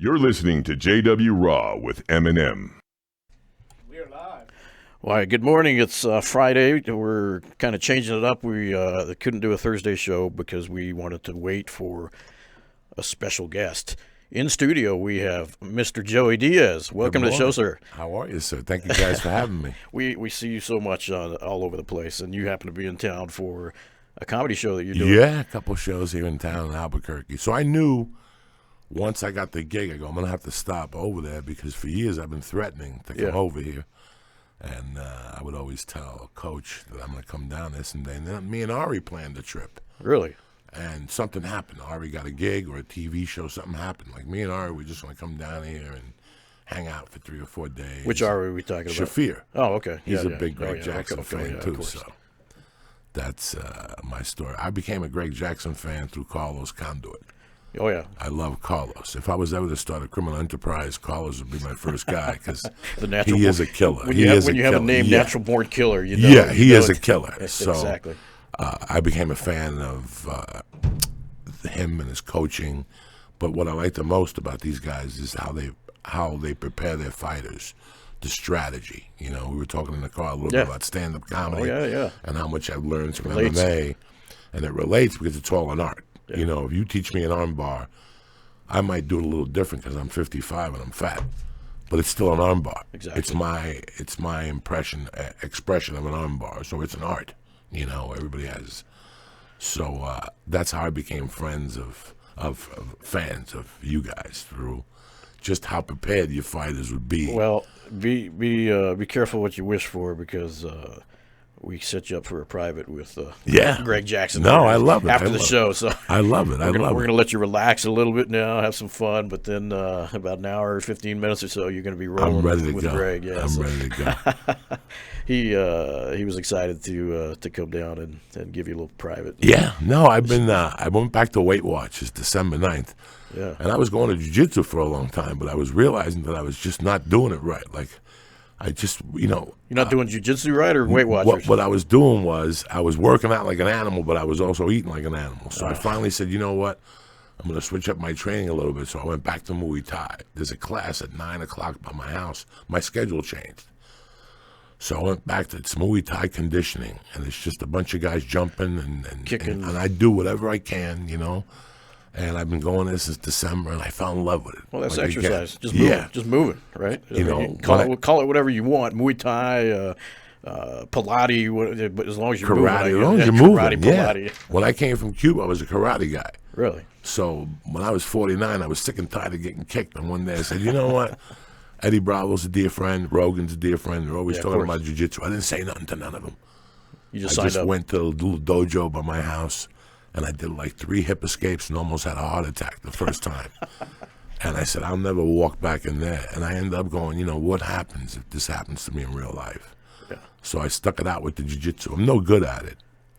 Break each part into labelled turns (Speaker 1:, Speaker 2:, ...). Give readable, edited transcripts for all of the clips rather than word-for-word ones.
Speaker 1: You're listening to JW Raw with Eminem.
Speaker 2: We are live.
Speaker 3: Why, good morning. It's Friday. We're kind of changing it up. We couldn't do a Thursday show because we wanted to wait for a special guest. In studio, we have Mr. Joey Diaz. Welcome to the show, sir.
Speaker 4: How are you, sir? Thank you guys for having me.
Speaker 3: We see you so much all over the place, and you happen to be in town for a comedy show that you're doing.
Speaker 4: Yeah, a couple shows here in town in Albuquerque. So I knew once I got the gig, I go, I'm going to have to stop over there because for years I've been threatening to come over here. And I would always tell Coach that I'm going to come down this and then me and Ari planned the trip.
Speaker 3: Really?
Speaker 4: And something happened. Ari got a gig or a TV show. Something happened. Like me and Ari, we just want to come down here and hang out for 3 or 4 days.
Speaker 3: Which Ari are we talking about?
Speaker 4: Shafir.
Speaker 3: Oh, okay.
Speaker 4: He's a big Greg Jackson fan,
Speaker 3: yeah,
Speaker 4: too. So that's my story. I became a Greg Jackson fan through Carlos Conduit.
Speaker 3: Oh, yeah.
Speaker 4: I love Carlos. If I was ever to start a criminal enterprise, Carlos would be my first guy because he is a killer.
Speaker 3: When you have a name, natural born killer, you know.
Speaker 4: Yeah, he is a killer. So,
Speaker 3: exactly.
Speaker 4: I became a fan of him and his coaching. But what I like the most about these guys is how they prepare their fighters, the strategy. You know, we were talking in the car a little bit about stand-up comedy and how much I've learned from MMA. And it relates because it's all an art. Yeah. You know, if you teach me an arm bar, I might do it a little different because I'm 55 and I'm fat, but it's still an arm bar.
Speaker 3: Exactly.
Speaker 4: It's my expression of an arm bar. So it's an art. You know, everybody has. So that's how I became fans of you guys through just how prepared your fighters would be.
Speaker 3: Well, be careful what you wish for because. We set you up for a private with Greg Jackson.
Speaker 4: No, I love it.
Speaker 3: After the show. So
Speaker 4: I love it.
Speaker 3: We're going to let you relax a little bit now, have some fun, but then about an hour or 15 minutes or so, you're going to be rolling with Greg. Yeah,
Speaker 4: I'm ready to go.
Speaker 3: He was excited to come down and give you a little private.
Speaker 4: Yeah. No, I went back to Weight Watchers December 9th.
Speaker 3: Yeah.
Speaker 4: And I was going to jiu-jitsu for a long time, but I was realizing that I was just not doing it right. Like, I just, You're
Speaker 3: not doing jiu-jitsu right or Weight Watchers?
Speaker 4: What I was doing was I was working out like an animal, but I was also eating like an animal. So I finally said, you know what? I'm going to switch up my training a little bit. So I went back to Muay Thai. There's a class at 9 o'clock by my house. My schedule changed. So I went back to it's Muay Thai conditioning, and it's just a bunch of guys jumping and kicking. And I do whatever I can, And I've been going there since December, and I fell in love with it.
Speaker 3: Well, that's exercise. Just moving, right? Call it whatever you want. Muay Thai, Pilates, but as long as you're
Speaker 4: karate,
Speaker 3: moving.
Speaker 4: As long as you're moving,
Speaker 3: Pilates.
Speaker 4: When I came from Cuba, I was a karate guy.
Speaker 3: Really?
Speaker 4: So when I was 49, I was sick and tired of getting kicked. And one day I said, you know what? Eddie Bravo's a dear friend. Rogan's a dear friend. They're always talking about jiu-jitsu. I didn't say nothing to none of them.
Speaker 3: You just signed up.
Speaker 4: Went to a little dojo by my house. And I did like 3 hip escapes and almost had a heart attack the first time. And I said, I'll never walk back in there. And I ended up going, what happens if this happens to me in real life? Yeah. So I stuck it out with the jiu-jitsu. I'm no good at it.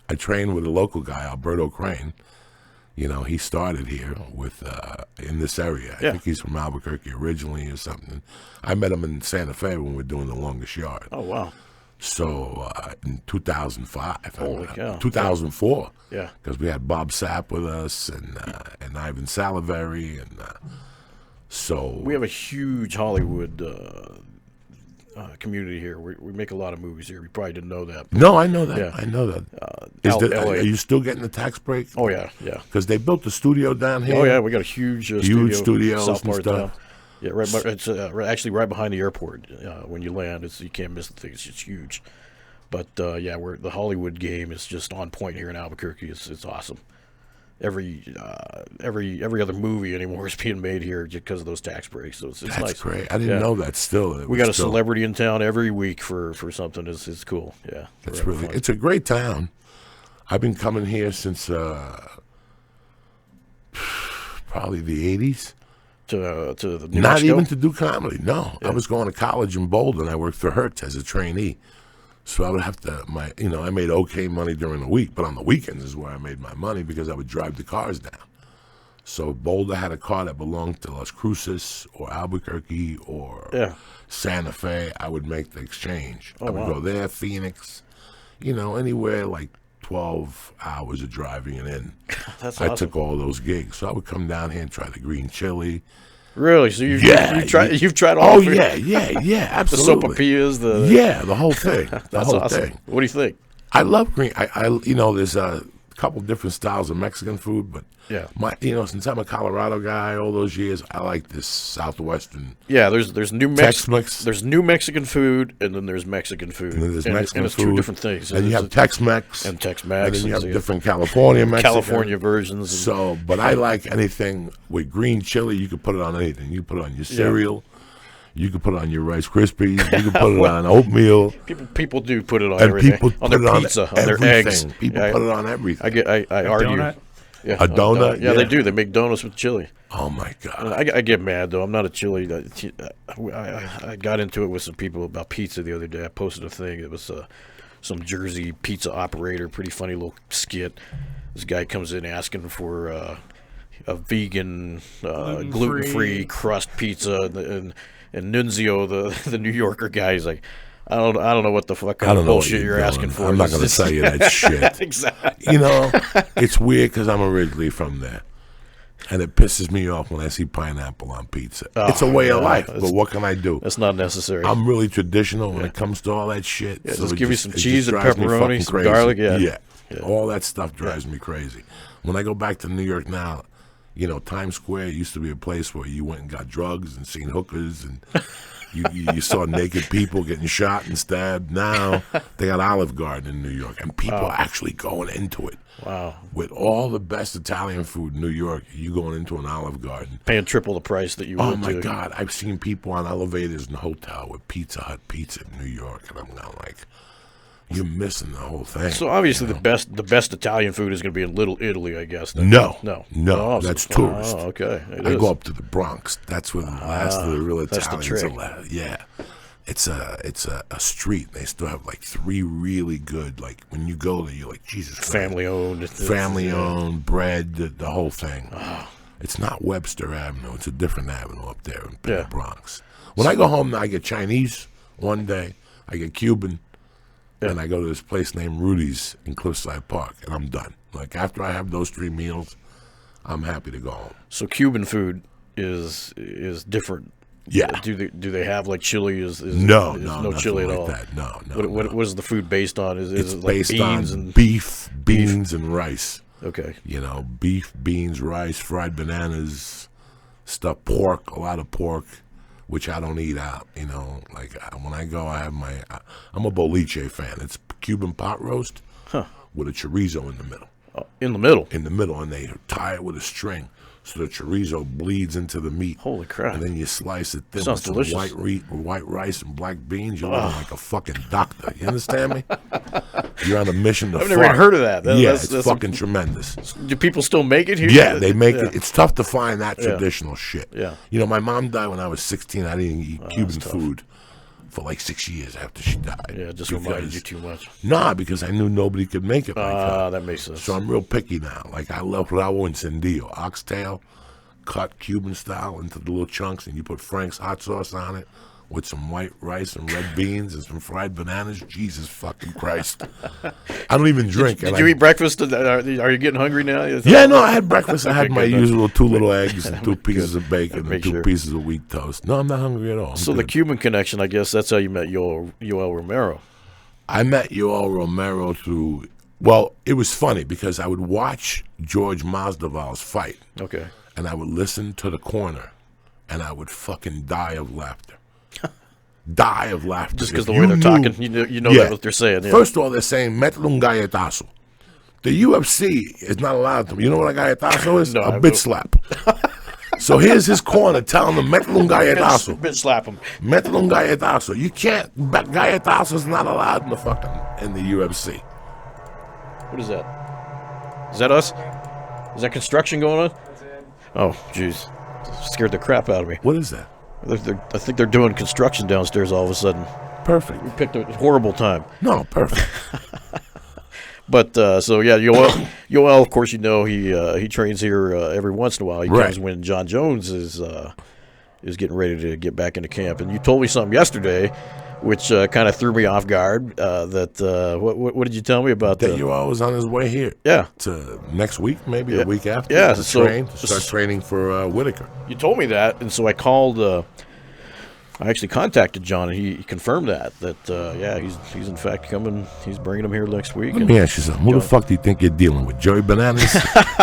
Speaker 4: I trained with a local guy, Alberto Crane. He started here with in this area. I think he's from Albuquerque originally or something. I met him in Santa Fe when we were doing the longest yard.
Speaker 3: Oh, wow.
Speaker 4: So in 2005,
Speaker 3: 2004,
Speaker 4: because we had Bob Sapp with us and Ivan Saliveri, and so
Speaker 3: we have a huge Hollywood community here. We make a lot of movies here. You probably didn't know that.
Speaker 4: No, I know that. Yeah. I know that.
Speaker 3: LA.
Speaker 4: Are you still getting the tax break?
Speaker 3: Oh yeah.
Speaker 4: Because they built the studio down here.
Speaker 3: Oh yeah, we got a huge
Speaker 4: studios
Speaker 3: south part
Speaker 4: and stuff.
Speaker 3: Town. Yeah, it's actually right behind the airport. When you land, you can't miss the thing. It's huge. But the Hollywood game is just on point here in Albuquerque. It's awesome. Every other movie anymore is being made here just because of those tax breaks. So it's
Speaker 4: That's
Speaker 3: nice.
Speaker 4: Great. I didn't know that. Still,
Speaker 3: we got a celebrity in town every week for something. It's cool. Yeah,
Speaker 4: that's really fun. It's a great town. I've been coming here since probably the 80s.
Speaker 3: To the New
Speaker 4: Not
Speaker 3: Mexico?
Speaker 4: even to do comedy. No, I was going to college in Boulder, and I worked for Hertz as a trainee. So I would have to I made okay money during the week, but on the weekends is where I made my money because I would drive the cars down. So Boulder had a car that belonged to Las Cruces or Albuquerque or Santa Fe. I would make the exchange. I would go there, Phoenix, anywhere like 12 hours of driving and in.
Speaker 3: That's awesome.
Speaker 4: I took all those gigs. So I would come down here and try the green chili
Speaker 3: Really? So you've tried all
Speaker 4: Oh
Speaker 3: the food?
Speaker 4: yeah,
Speaker 3: The
Speaker 4: absolutely.
Speaker 3: sopapillas,
Speaker 4: Yeah, the whole thing.
Speaker 3: That's awesome. What do you think?
Speaker 4: I love green. There's a couple different styles of Mexican food, but
Speaker 3: Yeah.
Speaker 4: since I'm a Colorado guy all those years, I like this Southwestern.
Speaker 3: Yeah, there's New
Speaker 4: Tex-Mex.
Speaker 3: There's New Mexican food, and then there's Mexican food.
Speaker 4: And then there's Mexican
Speaker 3: it's
Speaker 4: food.
Speaker 3: two different things.
Speaker 4: And you have Tex-Mex.
Speaker 3: and Tex-Mex.
Speaker 4: And then you have
Speaker 3: and
Speaker 4: different California Mexican.
Speaker 3: California versions.
Speaker 4: So, but I like anything with green chili. You can put it on anything. You can put it on your cereal. You can put it on your Rice Krispies. You can put it on oatmeal.
Speaker 3: People do put it on
Speaker 4: And
Speaker 3: everything.
Speaker 4: people
Speaker 3: On
Speaker 4: put
Speaker 3: their
Speaker 4: it
Speaker 3: pizza,
Speaker 4: on
Speaker 3: on their eggs.
Speaker 4: everything. People put it on everything.
Speaker 3: I argue.
Speaker 2: Donut?
Speaker 3: Yeah,
Speaker 4: A donut?
Speaker 3: Yeah, they
Speaker 4: Yeah.
Speaker 3: do. They make donuts with chili.
Speaker 4: Oh my God.
Speaker 3: I get mad though. I'm not a chili. I got into it with some people about pizza the other day. I posted a thing. It was some Jersey pizza operator. Pretty funny little skit. This guy comes in asking for a vegan, gluten-free crust pizza, and Nunzio, the New Yorker guy, he's like, I don't know what the fuck kind of bullshit you're asking for.
Speaker 4: I'm not going to tell you that shit.
Speaker 3: Exactly.
Speaker 4: It's weird because I'm originally from there. And it pisses me off when I see pineapple on pizza. It's a way of life, but what can I do?
Speaker 3: That's not necessary.
Speaker 4: I'm really traditional when it comes to all that shit.
Speaker 3: Yeah,
Speaker 4: so
Speaker 3: just
Speaker 4: it
Speaker 3: give me some
Speaker 4: it
Speaker 3: cheese
Speaker 4: just
Speaker 3: and
Speaker 4: drives me
Speaker 3: pepperoni,
Speaker 4: fucking
Speaker 3: some
Speaker 4: crazy.
Speaker 3: garlic,
Speaker 4: Yeah. All that stuff drives me crazy. When I go back to New York now, Times Square used to be a place where you went and got drugs and seen hookers and you saw naked people getting shot and stabbed. Now they got Olive Garden in New York, and people are actually going into it.
Speaker 3: Wow.
Speaker 4: With all the best Italian food in New York, you going into an Olive Garden.
Speaker 3: Paying triple the price that you
Speaker 4: Oh
Speaker 3: would
Speaker 4: my
Speaker 3: to.
Speaker 4: God! I've seen people on elevators in the hotel with Pizza Hut pizza in New York, and I'm going like, you're missing the whole thing.
Speaker 3: So obviously the best Italian food is going to be in Little Italy, I guess.
Speaker 4: No,
Speaker 3: Oh,
Speaker 4: that's
Speaker 3: so-
Speaker 4: tourist.
Speaker 3: Oh, okay.
Speaker 4: I go up to the Bronx. That's where the last of the real
Speaker 3: that's the
Speaker 4: Italians
Speaker 3: trick.
Speaker 4: are left. Yeah, it's a street. They still have like 3 really good. Like when you go there, you're like, Jesus Christ.
Speaker 3: Family owned.
Speaker 4: Family owned, bread, the whole thing. It's not Webster Avenue. It's a different avenue up there in the Bronx. When I go home now, I get Chinese one day. I get Cuban. And I go to this place named Rudy's in Cliffside Park, and I'm done. Like, after I have those 3 meals, I'm happy to go home.
Speaker 3: So Cuban food is different.
Speaker 4: Yeah.
Speaker 3: Do they have like chili? Is
Speaker 4: No
Speaker 3: chili at
Speaker 4: like
Speaker 3: all?
Speaker 4: That. No.
Speaker 3: What is the food based on? Is
Speaker 4: It's
Speaker 3: it like
Speaker 4: based
Speaker 3: beans
Speaker 4: on
Speaker 3: and
Speaker 4: beef, beans, and rice.
Speaker 3: Okay.
Speaker 4: Beef, beans, rice, fried bananas, stuff, pork, a lot of pork, which I don't eat out. When I go, I have I'm a boliche fan. It's Cuban pot roast with a chorizo in the middle.
Speaker 3: In the middle.
Speaker 4: In the middle, and they tie it with a string. So the chorizo bleeds into the meat.
Speaker 3: Holy crap.
Speaker 4: And then you slice it thin
Speaker 3: Sounds
Speaker 4: with some
Speaker 3: delicious.
Speaker 4: white rice and black beans. You're looking like a fucking doctor. You understand me? You're on a mission to
Speaker 3: I've never even heard of that.
Speaker 4: It's fucking tremendous.
Speaker 3: Do people still make it here?
Speaker 4: Yeah, they make it. It's tough to find that traditional shit.
Speaker 3: Yeah.
Speaker 4: My mom died when I was 16. I didn't eat Cuban food for like 6 years after she died.
Speaker 3: Yeah, just reminded you too much.
Speaker 4: Nah, because I knew nobody could make it like that.
Speaker 3: That makes sense.
Speaker 4: So I'm real picky now. Like, I love rabo encendido, oxtail, cut Cuban style into the little chunks, and you put Frank's hot sauce on it with some white rice and red beans and some fried bananas. Jesus fucking Christ. I don't even drink.
Speaker 3: Did you eat breakfast? Are you getting hungry now?
Speaker 4: Yeah, no, I had breakfast. I had
Speaker 3: Okay,
Speaker 4: my
Speaker 3: good.
Speaker 4: usual 2 little eggs and 2 pieces of bacon and
Speaker 3: Make
Speaker 4: 2
Speaker 3: sure.
Speaker 4: pieces of wheat toast. No, I'm not hungry at all. I'm
Speaker 3: So the
Speaker 4: good.
Speaker 3: Cuban connection, I guess that's how you met Yoel Romero.
Speaker 4: I met Yoel Romero through, well, it was funny because I would watch George Masvidal's fight.
Speaker 3: Okay.
Speaker 4: And I would listen to the corner, and I would fucking die of laughter. Die of laughter.
Speaker 3: Just because
Speaker 4: If
Speaker 3: the way they're
Speaker 4: knew-
Speaker 3: talking, you know what they're saying. Yeah.
Speaker 4: First of all, they're saying, métele un galletazo. The UFC is not allowed to. You know what a galletazo is?
Speaker 3: No, I
Speaker 4: a
Speaker 3: don't.
Speaker 4: bitch slap. So here's his corner telling him, métele un galletazo.
Speaker 3: Bitch slap him.
Speaker 4: Métele un galletazo. You can't, galletazo's not allowed in the UFC.
Speaker 3: What is that? Is that us? Is that construction going on? Oh, jeez. Scared the crap out of me.
Speaker 4: What is that?
Speaker 3: I think they're doing construction downstairs all of a sudden.
Speaker 4: Perfect.
Speaker 3: We picked a horrible time.
Speaker 4: No, perfect.
Speaker 3: But so yeah, Yoel, of course, he trains here every once in a while. He
Speaker 4: Right.
Speaker 3: comes when John Jones is getting ready to get back into camp. And you told me something yesterday which kind of threw me off guard. What did you tell me about
Speaker 4: That you was on his way here.
Speaker 3: Yeah.
Speaker 4: To next week, maybe the week after.
Speaker 3: Yeah,
Speaker 4: to start training for Whitaker.
Speaker 3: You told me that, and so I called. I actually contacted John, and he confirmed that he's in fact coming. He's bringing him here next week.
Speaker 4: Let me ask you something. Who the fuck do you think you're dealing with, Joey Bananas?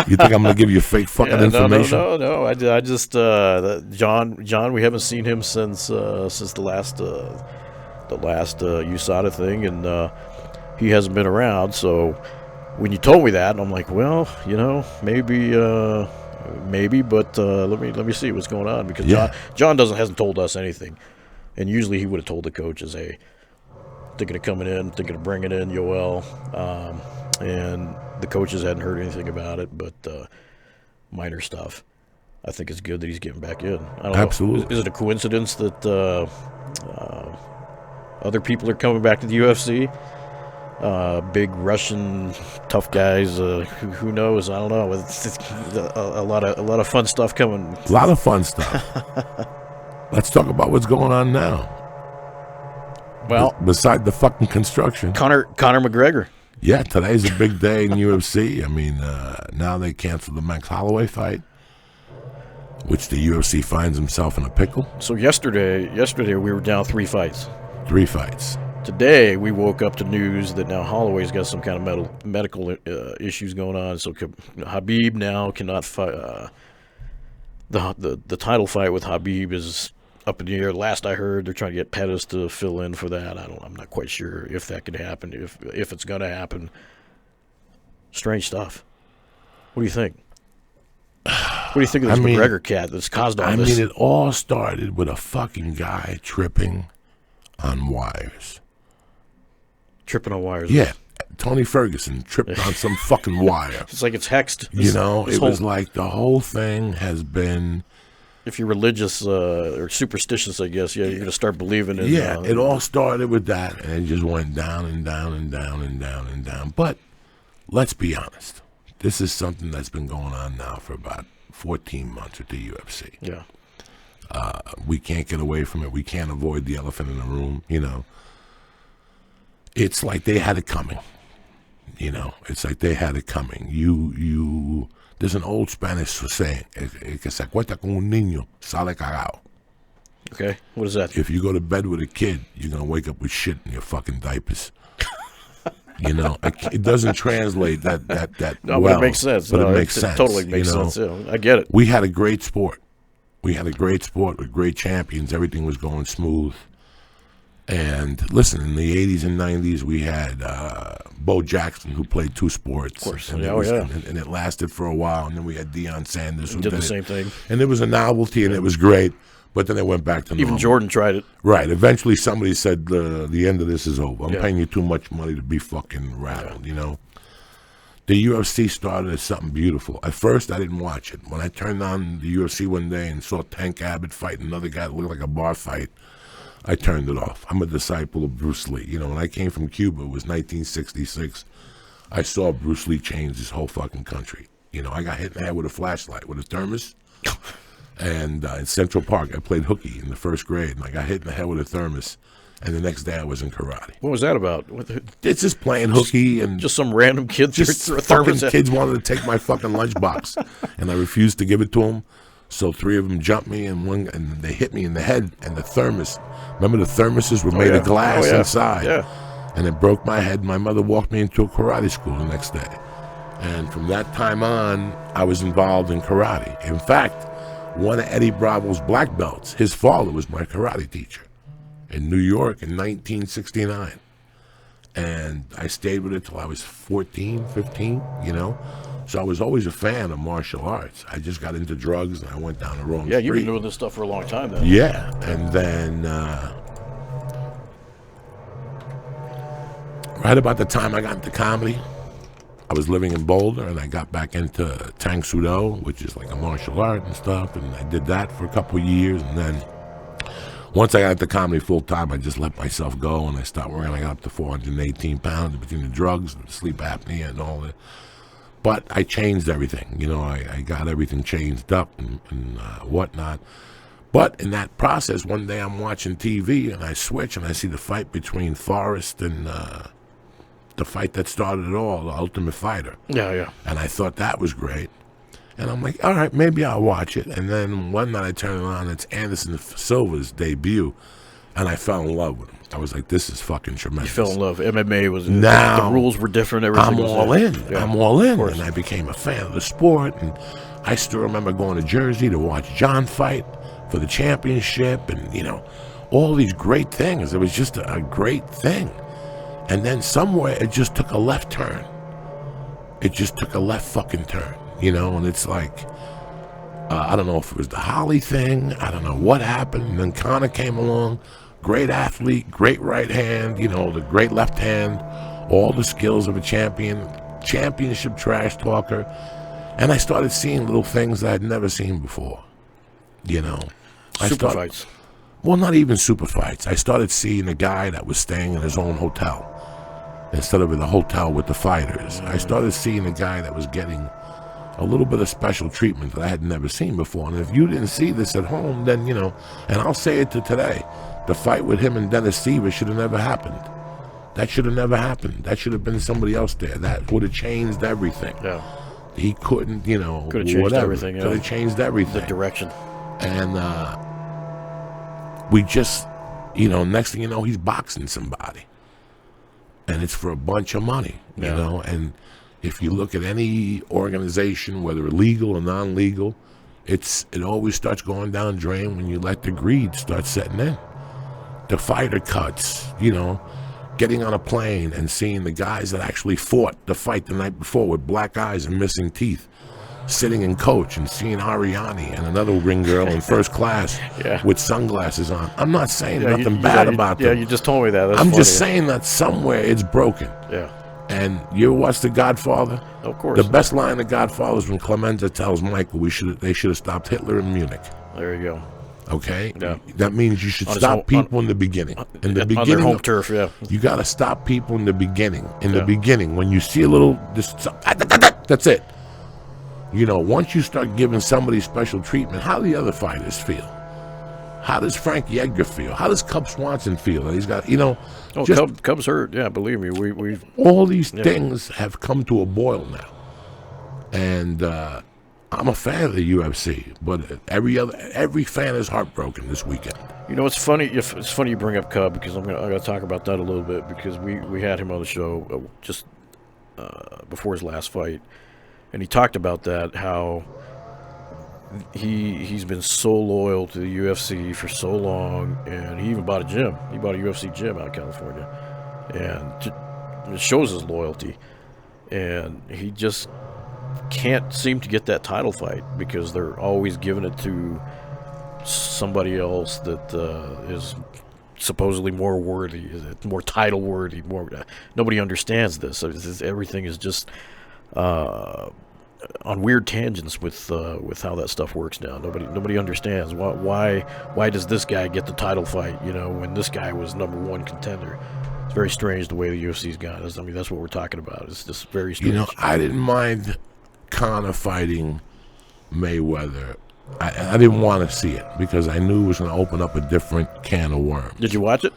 Speaker 4: You think I'm gonna give you fake fucking information?
Speaker 3: No. I just John. We haven't seen him since the last USADA thing, and he hasn't been around. So when you told me that, I'm like, well, maybe, but let me see what's going on, because John hasn't told us anything, and usually he would have told the coaches, hey, thinking of coming in, thinking of bringing in Yoel, and the coaches hadn't heard anything about it, but minor stuff. I think it's good that he's getting back in. I don't
Speaker 4: Absolutely.
Speaker 3: know. Is it a coincidence that other people are coming back to the UFC? Big Russian tough guys. Who knows? I don't know. It's a lot of fun stuff coming.
Speaker 4: A lot of fun stuff. Let's talk about what's going on now.
Speaker 3: Well,
Speaker 4: beside the fucking construction,
Speaker 3: Conor McGregor.
Speaker 4: Yeah, today's a big day in UFC. I mean, now they canceled the Max Holloway fight, which the UFC finds himself in a pickle.
Speaker 3: So yesterday we were down 3 fights.
Speaker 4: 3 fights.
Speaker 3: Today we woke up to news that now Holloway's got some kind of medical issues going on. So Habib now cannot fight. The title fight with Habib is up in the air. Last I heard, they're trying to get Pettis to fill in for that. I'm not quite sure if that could happen. If it's going to happen. Strange stuff. What do you think? What do you think of this McGregor cat that's caused all this?
Speaker 4: I mean, it all started with a fucking guy tripping on wires.
Speaker 3: Tripping on wires.
Speaker 4: Yeah. Tony Ferguson tripped on some fucking wire.
Speaker 3: It's like it's hexed.
Speaker 4: It was like the whole thing has been...
Speaker 3: If you're religious or superstitious, I guess, you're going to start believing in...
Speaker 4: Yeah, it all started with that, and it just went down and down and down and down and down. But let's be honest. This is something that's been going on now for about 14 months with the UFC.
Speaker 3: Yeah.
Speaker 4: We can't get away from it. We can't avoid the elephant in the room, It's like they had it coming. It's like they had it coming. There's an old Spanish saying, que se acuesta con un niño, sale cagao.
Speaker 3: Okay, what is that?
Speaker 4: If you go to bed with a kid, you're going to wake up with shit in your fucking diapers. It doesn't translate that
Speaker 3: no,
Speaker 4: well.
Speaker 3: But it makes sense.
Speaker 4: But it makes sense.
Speaker 3: It totally makes sense. Yeah, I get it.
Speaker 4: We had a great sport. With great champions. Everything was going smooth. And listen, in the 80s and 90s, we had Bo Jackson, who played 2 sports.
Speaker 3: Of course.
Speaker 4: And it lasted for a while. And then we had Deion Sanders, who
Speaker 3: did the same thing.
Speaker 4: And it was a novelty, and it was great. But then it went back to normal.
Speaker 3: Even Jordan tried it.
Speaker 4: Right. Eventually, somebody said, the end of this is over. I'm paying you too much money to be fucking rattled, The UFC started as something beautiful. At first, I didn't watch it. When I turned on the UFC one day and saw Tank Abbott fight another guy that looked like a bar fight, I turned it off. I'm a disciple of Bruce Lee. When I came from Cuba, it was 1966. I saw Bruce Lee change this whole fucking country. I got hit in the head with a flashlight, with a thermos. And in Central Park, I played hooky in the 1st grade, and I got hit in the head with a thermos. And the next day, I was in karate.
Speaker 3: What was that about?
Speaker 4: It's just playing hooky and
Speaker 3: just some random kid.
Speaker 4: Just fucking kids wanted to take my fucking lunchbox, and I refused to give it to them. So 3 of them jumped me, and they hit me in the head. And the thermos, remember the thermoses were made of glass inside.
Speaker 3: Yeah.
Speaker 4: And it broke my head. My mother walked me into a karate school the next day, and from that time on, I was involved in karate. In fact, one of Eddie Bravo's black belts, his father was my karate teacher in New York in 1969. And I stayed with it till I was 14, 15, So I was always a fan of martial arts. I just got into drugs and I went down the wrong street.
Speaker 3: Yeah, you've been doing this stuff for a long time then.
Speaker 4: Yeah, and then right about the time I got into comedy, I was living in Boulder, and I got back into Tang Soo Do, which is like a martial art and stuff, and I did that for a couple of years, and then once I got into comedy full time, I just let myself go, and I stopped working. I got up to 418 pounds between the drugs and the sleep apnea and all that. But I changed everything, I got everything changed up and whatnot. But in that process, one day I'm watching TV and I switch and I see the fight between Forrest and the fight that started it all, the Ultimate Fighter.
Speaker 3: Yeah.
Speaker 4: And I thought that was great. And I'm like, all right, maybe I'll watch it. And then one night I turn it on, it's Anderson Silva's debut, and I fell in love with him. I was like, this is fucking tremendous.
Speaker 3: You fell in love. MMA was
Speaker 4: now,
Speaker 3: the rules were different. Everything
Speaker 4: I'm
Speaker 3: was
Speaker 4: all in.
Speaker 3: Yeah,
Speaker 4: I'm all in.
Speaker 3: course.
Speaker 4: And I became a fan of the sport. And I still remember going to Jersey to watch John fight for the championship and, you know, all these great things. It was just a great thing. And then somewhere it just took a left turn. It just took a left fucking turn, you know, and it's like, I don't know if it was the Holly thing. I don't know what happened. And then Conor came along, great athlete, great right hand, you know, the great left hand, all the skills of a champion, championship trash talker. And I started seeing little things that I'd never seen before, you know.
Speaker 3: Super fights.
Speaker 4: Well, not even super fights. I started seeing a guy that was staying in his own hotel instead of in the hotel with the fighters. I started seeing a guy that was getting a little bit of special treatment that I had never seen before. And if you didn't see this at home, then, you know, and I'll say it to today, the fight with him and Dennis Seaver should have never happened. That should have never happened. That should have been somebody else there. That would have changed everything.
Speaker 3: Yeah.
Speaker 4: He couldn't, you know,
Speaker 3: could have changed
Speaker 4: whatever.
Speaker 3: everything. Yeah.
Speaker 4: Could have changed everything.
Speaker 3: The direction.
Speaker 4: And we just, you know, next thing you know, he's boxing somebody. And it's for a bunch of money, you know. And if you look at any organization, whether legal or non-legal, it always starts going down the drain when you let the greed start setting in. The fighter cuts, you know, getting on a plane and seeing the guys that actually fought the fight the night before with black eyes and missing teeth, sitting in coach and seeing Ariani and another ring girl in first class with sunglasses on. I'm not saying nothing bad about them.
Speaker 3: Yeah, you just told me that. That's
Speaker 4: I'm
Speaker 3: funny.
Speaker 4: just saying that somewhere it's broken.
Speaker 3: Yeah.
Speaker 4: And you watch The Godfather?
Speaker 3: Of course.
Speaker 4: The best line in The Godfather is when Clemenza tells Michael they should have stopped Hitler in Munich.
Speaker 3: There you go.
Speaker 4: Okay?
Speaker 3: Yeah.
Speaker 4: That means you should stop people in the beginning. In the beginning,
Speaker 3: on their home turf, yeah.
Speaker 4: You got to stop people in the beginning. In the beginning, when you see a little, that's it. You know, once you start giving somebody special treatment, how do the other fighters feel? How does Frankie Edgar feel? How does Cub Swanson feel? That he's got, you know,
Speaker 3: Cubs hurt. Yeah, believe me, we
Speaker 4: all these things have come to a boil now, and I'm a fan of the UFC, but every fan is heartbroken this weekend.
Speaker 3: You know, it's funny. It's funny you bring up Cub because I'm gonna talk about that a little bit because we had him on the show just before his last fight, and he talked about that how he's been so loyal to the UFC for so long, and he even bought a gym. He bought a UFC gym out in California, and it shows his loyalty. And he just can't seem to get that title fight because they're always giving it to somebody else that is supposedly more worthy, more title worthy. Nobody understands this. Everything is just on weird tangents with how that stuff works now. Nobody understands why does this guy get the title fight, you know, when this guy was #1 contender. It's very strange the way the UFC's gone. I mean, that's what we're talking about. It's just very strange.
Speaker 4: You know, I didn't mind Conor fighting Mayweather. I didn't want to see it because I knew it was going to open up a different can of worms.
Speaker 3: Did you watch it?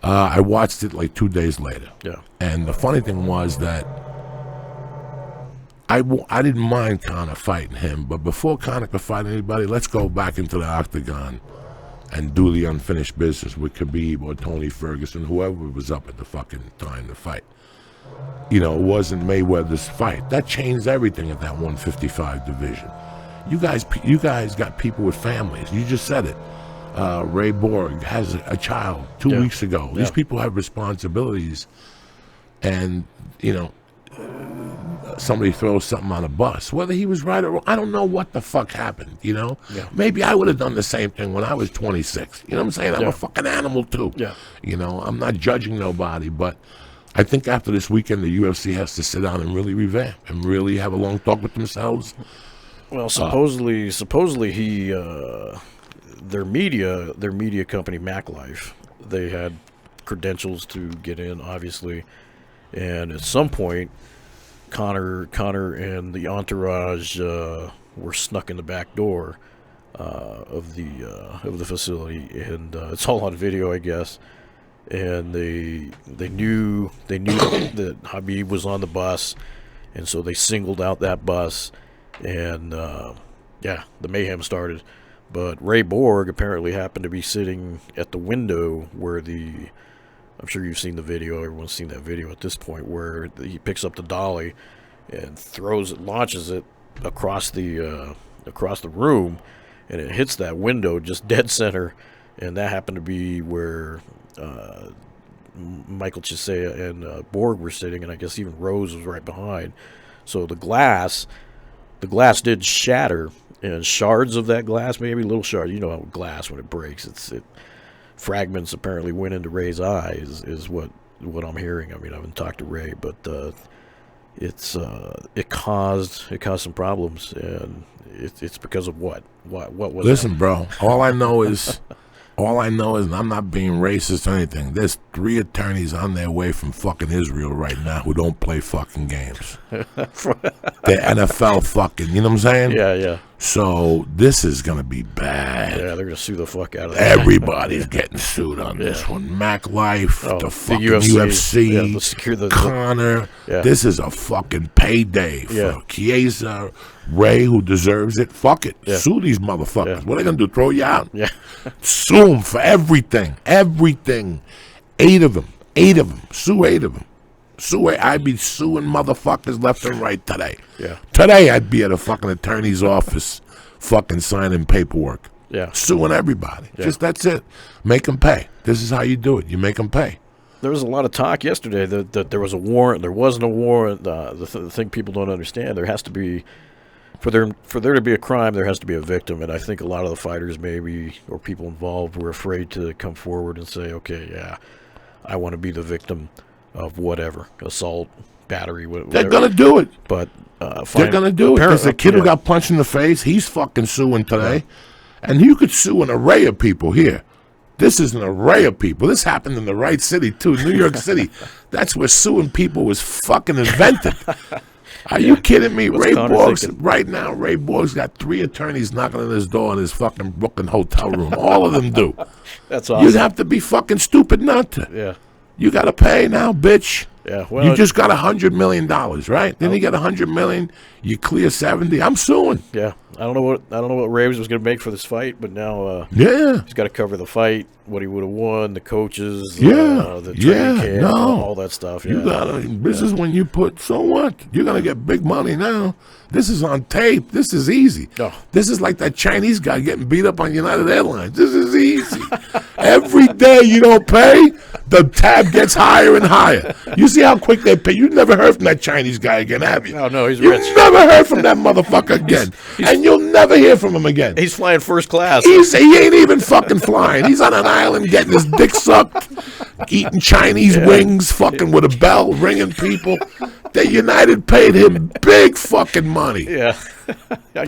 Speaker 4: I watched it like 2 days later.
Speaker 3: Yeah.
Speaker 4: And the funny thing was that I didn't mind Conor fighting him, but before Conor could fight anybody, let's go back into the octagon and do the unfinished business with Khabib or Tony Ferguson, whoever was up at the fucking time to fight. You know, it wasn't Mayweather's fight. That changed everything at that 155 division. You guys got people with families. You just said it. Ray Borg has a child 2 weeks ago. These people have responsibilities, and, you know, somebody throws something on a bus, whether he was right or wrong, I don't know what the fuck happened, you know? Yeah. Maybe I would have done the same thing when I was 26. You know what I'm saying? I'm a fucking animal too. Yeah. You know, I'm not judging nobody, but I think after this weekend, the UFC has to sit down and really revamp and really have a long talk with themselves.
Speaker 3: Well, supposedly he, their media company, MacLife, they had credentials to get in, obviously, and at some point, Conor and the entourage were snuck in the back door of the facility, and it's all on video, I guess. And they knew that Habib was on the bus, and so they singled out that bus, and the mayhem started. But Ray Borg apparently happened to be sitting at the window where I'm sure you've seen the video, everyone's seen that video at this point, where he picks up the dolly and launches it across the room, and it hits that window just dead center, and that happened to be where Michael Chisea and Borg were sitting, and I guess even Rose was right behind. So the glass did shatter, and shards of that glass, maybe little shards. You know how glass, when it breaks, fragments apparently went into Ray's eye, is what I'm hearing. I mean, I haven't talked to Ray, but it caused some problems, and it's because of what was.
Speaker 4: Listen, bro. All I know is, and I'm not being racist or anything. There's 3 attorneys on their way from fucking Israel right now who don't play fucking games. They're NFL fucking. You know what I'm saying?
Speaker 3: Yeah.
Speaker 4: So this is gonna be bad.
Speaker 3: Yeah, they're gonna sue the fuck out of that.
Speaker 4: Everybody's getting sued on this one. Mac Life, the fucking UFC,
Speaker 3: the
Speaker 4: Conor.
Speaker 3: Yeah.
Speaker 4: This is a fucking payday for Chiesa, Ray, who deserves it. Fuck it.
Speaker 3: Yeah.
Speaker 4: Sue these motherfuckers.
Speaker 3: Yeah.
Speaker 4: What are they going to do, throw you out?
Speaker 3: Yeah.
Speaker 4: Sue them for everything. Everything. 8 of them. Sue 8 of them. I'd be suing motherfuckers left and right today.
Speaker 3: Yeah.
Speaker 4: Today I'd be at a fucking attorney's office fucking signing paperwork.
Speaker 3: Yeah.
Speaker 4: Suing everybody.
Speaker 3: Yeah.
Speaker 4: Just that's it. Make them pay. This is how you do it. You make them pay.
Speaker 3: There was a lot of talk yesterday that there was a warrant. There wasn't a warrant. The thing people don't understand, there has to be, for there to be a crime, there has to be a victim. And I think a lot of the fighters or people involved were afraid to come forward and say, okay, yeah, I want to be the victim of whatever, assault, battery, whatever.
Speaker 4: They're going to do it.
Speaker 3: But
Speaker 4: they're going to do it. There's a kid who got punched in the face. He's fucking suing today. Yeah. And you could sue an array of people here. This is an array of people. This happened in the right city, too, New York City. That's where suing people was fucking invented. Are you kidding me?
Speaker 3: What's
Speaker 4: Ray
Speaker 3: Conor
Speaker 4: Borg's,
Speaker 3: thinking?
Speaker 4: right now, Ray Borg's got 3 attorneys knocking on his door in his fucking Brooklyn hotel room. All of them do.
Speaker 3: That's awesome.
Speaker 4: You'd have to be fucking stupid not to.
Speaker 3: Yeah.
Speaker 4: You got to pay now, bitch.
Speaker 3: Yeah. Well,
Speaker 4: You just got $100 million, right? Then you get $100 million. You clear 70. I'm suing.
Speaker 3: Yeah. I don't know what Ravens was going to make for this fight, but now
Speaker 4: Yeah.
Speaker 3: he's got to cover the fight, what he would have won, the coaches,
Speaker 4: Yeah.
Speaker 3: the training camp,
Speaker 4: No.
Speaker 3: all that stuff. Yeah.
Speaker 4: You gotta. This is when you put. So what? You're gonna get big money now. This is on tape. This is easy.
Speaker 3: No.
Speaker 4: This is like that Chinese guy getting beat up on United Airlines. This is easy. Every day you don't pay, the tab gets higher and higher. You see how quick they pay. You never heard from that Chinese guy again, have you?
Speaker 3: No, he's
Speaker 4: You
Speaker 3: rich.
Speaker 4: never heard from that motherfucker again, and you'll never hear from him again.
Speaker 3: He's flying first class.
Speaker 4: He ain't even fucking flying. He's on an island getting his dick sucked, eating Chinese wings, fucking with a bell, ringing people. The United paid him big fucking money.
Speaker 3: Yeah.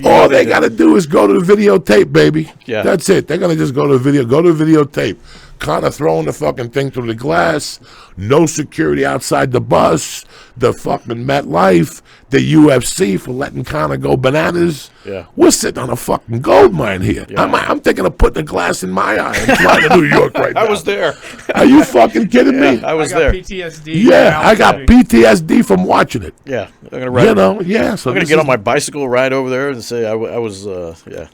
Speaker 4: All they got to do is go to the videotape, baby.
Speaker 3: Yeah.
Speaker 4: That's it. They're going to just go to the videotape. Conor throwing the fucking thing through the glass, no security outside the bus, the fucking MetLife, the UFC for letting Conor go bananas.
Speaker 3: Yeah.
Speaker 4: We're sitting on a fucking gold mine here.
Speaker 3: Yeah.
Speaker 4: I'm thinking of putting a glass in my eye and flying to New York right now.
Speaker 3: I was there.
Speaker 4: Are you fucking kidding me?
Speaker 3: I was
Speaker 2: I got
Speaker 3: there.
Speaker 2: PTSD.
Speaker 4: Yeah, I got PTSD from watching it.
Speaker 3: Yeah. I'm gonna ride.
Speaker 4: You know, yeah. So
Speaker 3: I'm gonna
Speaker 4: this
Speaker 3: get
Speaker 4: is-
Speaker 3: on my bicycle, ride over there, and say I was. Yeah.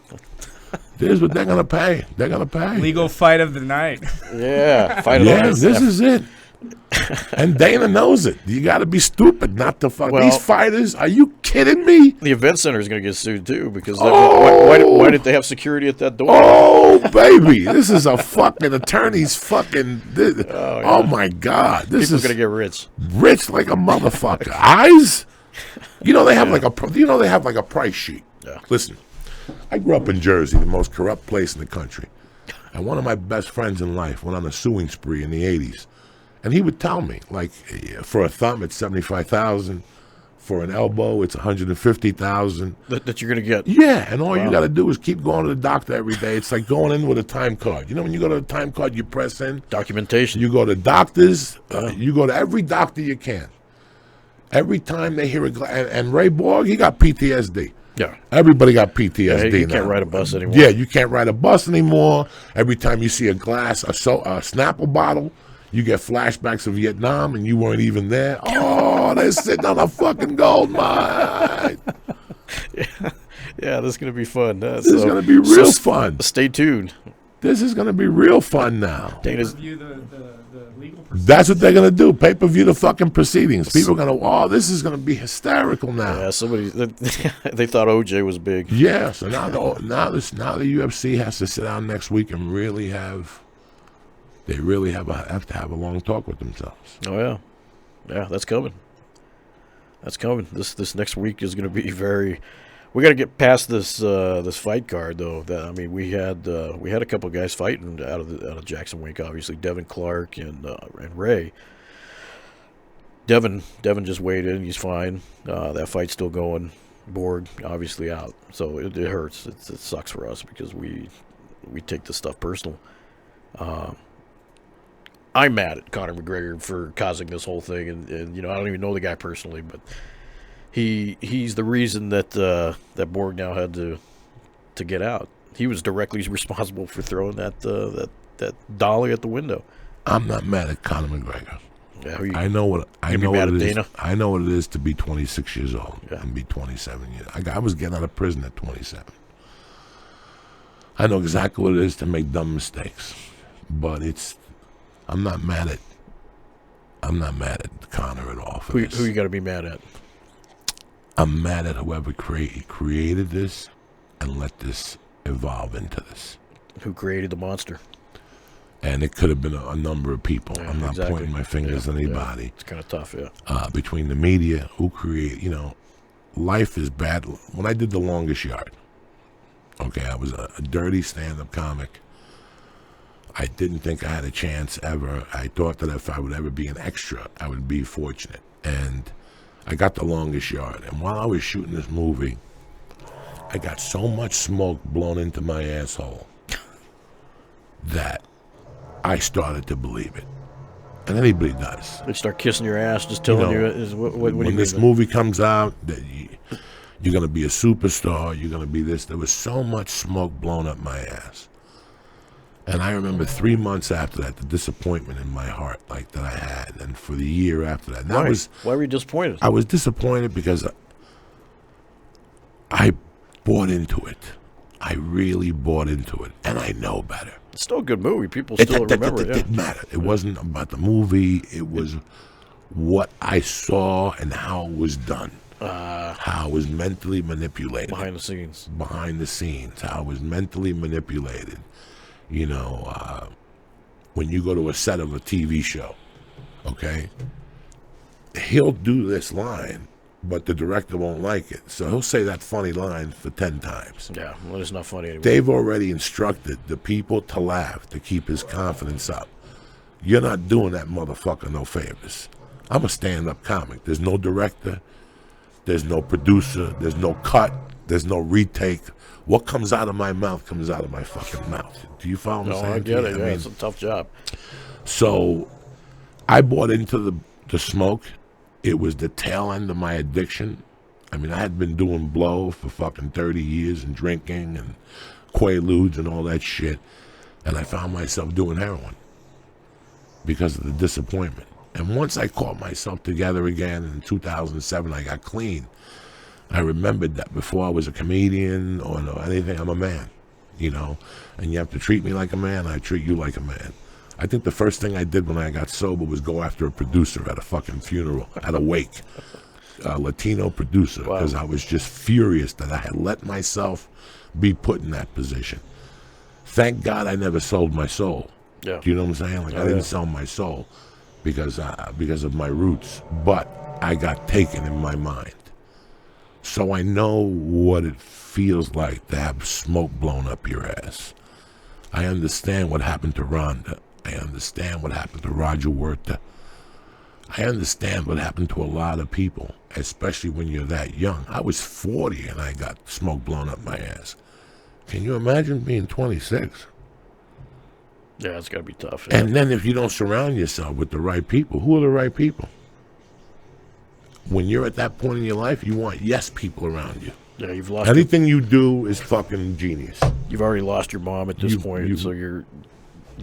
Speaker 4: This is what they're gonna pay. They're gonna pay.
Speaker 2: Legal fight of the night.
Speaker 3: Yeah. Fight it
Speaker 4: Yeah,
Speaker 3: out.
Speaker 4: this is it. And Dana knows it. You got to be stupid not to fuck
Speaker 3: Well-
Speaker 4: these fighters. Are you kidding me?
Speaker 3: The event center is going to get sued too because
Speaker 4: Oh!
Speaker 3: why did they have security at that door?
Speaker 4: Oh baby, this is a fucking attorney's fucking. Oh my God, this
Speaker 3: People are
Speaker 4: is
Speaker 3: going to get rich.
Speaker 4: rich like a motherfucker. Eyes. You know they have like a price sheet.
Speaker 3: Yeah.
Speaker 4: Listen, I grew up in Jersey, the most corrupt place in the country, and one of my best friends in life went on a suing spree in the '80s, and he would tell me like, for a thumb it's $75,000, for an elbow it's $150,000.
Speaker 3: That you're going to get.
Speaker 4: Yeah, and all you got to do is keep going to the doctor every day. It's like going in with a time card. You know when you go to the time card, you press in.
Speaker 3: Documentation.
Speaker 4: You go to doctors. You go to every doctor you can. Every time they hear and Ray Borg, he got PTSD.
Speaker 3: Yeah.
Speaker 4: Everybody got PTSD
Speaker 3: You
Speaker 4: now.
Speaker 3: can't ride a bus anymore.
Speaker 4: Yeah, you can't ride a bus anymore. Every time you see a glass, a Snapple bottle, you get flashbacks of Vietnam, and you weren't even there. Oh, they're sitting on a fucking gold mine.
Speaker 3: Yeah, this is going to be fun.
Speaker 4: This is going to be real fun.
Speaker 3: Stay tuned.
Speaker 4: This is going to be real fun now.
Speaker 3: Dana's
Speaker 2: Review the legal proceedings.
Speaker 4: That's what they're going to do. Pay-per-view the fucking proceedings. People are going to, oh, this is going to be hysterical now.
Speaker 3: Yeah, somebody they thought OJ was big.
Speaker 4: Yeah, so now the UFC has to sit down next week and really have to have a long talk with themselves.
Speaker 3: Oh yeah, that's coming. That's coming. This next week is going to be very. We got to get past this fight card though. We had a couple guys fighting out of Jackson Wink. Obviously, Devin Clark and Ray. Devin just weighed in. He's fine. That fight's still going. Borg obviously out, so it hurts. It sucks for us because we take this stuff personal. I'm mad at Conor McGregor for causing this whole thing, and I don't even know the guy personally, but he's the reason that that Borg now had to get out. He was directly responsible for throwing that dolly at the window.
Speaker 4: I'm not mad at Conor McGregor.
Speaker 3: Yeah,
Speaker 4: I know what it is.
Speaker 3: Dana?
Speaker 4: I know what it is to be 26 years old
Speaker 3: Yeah.
Speaker 4: and be 27 years. I was getting out of prison at 27. I know exactly what it is to make dumb mistakes, but I'm not mad at Conor at all for
Speaker 3: Who
Speaker 4: this.
Speaker 3: you got to be mad at?
Speaker 4: I'm mad at whoever created this and let this evolve into this.
Speaker 3: Who created the monster?
Speaker 4: And it could have been a number of people.
Speaker 3: Yeah,
Speaker 4: I'm not
Speaker 3: exactly.
Speaker 4: pointing my fingers at anybody.
Speaker 3: Yeah. It's kind of tough, yeah.
Speaker 4: Between the media, who create, life is bad. When I did The Longest Yard, okay, I was a dirty stand-up comic. I didn't think I had a chance ever. I thought that if I would ever be an extra, I would be fortunate. And I got The Longest Yard. And while I was shooting this movie, I got so much smoke blown into my asshole that I started to believe it. And anybody does.
Speaker 3: They start kissing your ass, just telling you what do you
Speaker 4: When
Speaker 3: mean?
Speaker 4: this movie comes out, that you're going to be a superstar, you're going to be this. There was so much smoke blown up my ass. And I remember 3 months after that, the disappointment in my heart like that I had. And for the year after that. And
Speaker 3: Why were you disappointed?
Speaker 4: I was disappointed because I bought into it. I really bought into it. And I know better.
Speaker 3: It's still a good movie. People still remember it.
Speaker 4: It didn't matter. It wasn't about the movie. It was what I saw and how it was done. How it was mentally manipulated.
Speaker 3: Behind the scenes.
Speaker 4: Behind the scenes. How it was mentally manipulated. When you go to a set of a TV show, okay, he'll do this line, but the director won't like it. So he'll say that funny line for 10 times.
Speaker 3: Yeah, well, it's not funny anymore.
Speaker 4: They've already instructed the people to laugh, to keep his confidence up. You're not doing that motherfucker no favors. I'm a stand-up comic. There's no director. There's no producer. There's no cut. There's no retake. What comes out of my mouth comes out of my fucking mouth. Do you follow what I'm saying?
Speaker 3: I get it. Yeah, it's a tough job.
Speaker 4: So I bought into the smoke. It was the tail end of my addiction. I had been doing blow for fucking 30 years and drinking and Quaaludes and all that shit. And I found myself doing heroin because of the disappointment. And once I caught myself together again in 2007, I got clean. I remembered that before I was a comedian or anything, I'm a man, and you have to treat me like a man, I treat you like a man. I think the first thing I did when I got sober was go after a producer at a fucking funeral, at a wake, a Latino producer, because I was just furious that I had let myself be put in that position. Thank God I never sold my soul.
Speaker 3: Yeah.
Speaker 4: Do you know what I'm saying? I didn't sell my soul because of my roots, but I got taken in my mind. So I know what it feels like to have smoke blown up your ass. I understand what happened to Rhonda. I understand what happened to Roger Huerta. I understand what happened to a lot of people, especially when you're that young. I was 40 and I got smoke blown up my ass. Can you imagine being 26?
Speaker 3: Yeah, it's got to be tough. Yeah.
Speaker 4: And then if you don't surround yourself with the right people, who are the right people? When you're at that point in your life, you want yes people around you.
Speaker 3: Yeah, you've lost.
Speaker 4: Anything you do is fucking genius.
Speaker 3: You've already lost your mom at this point, so you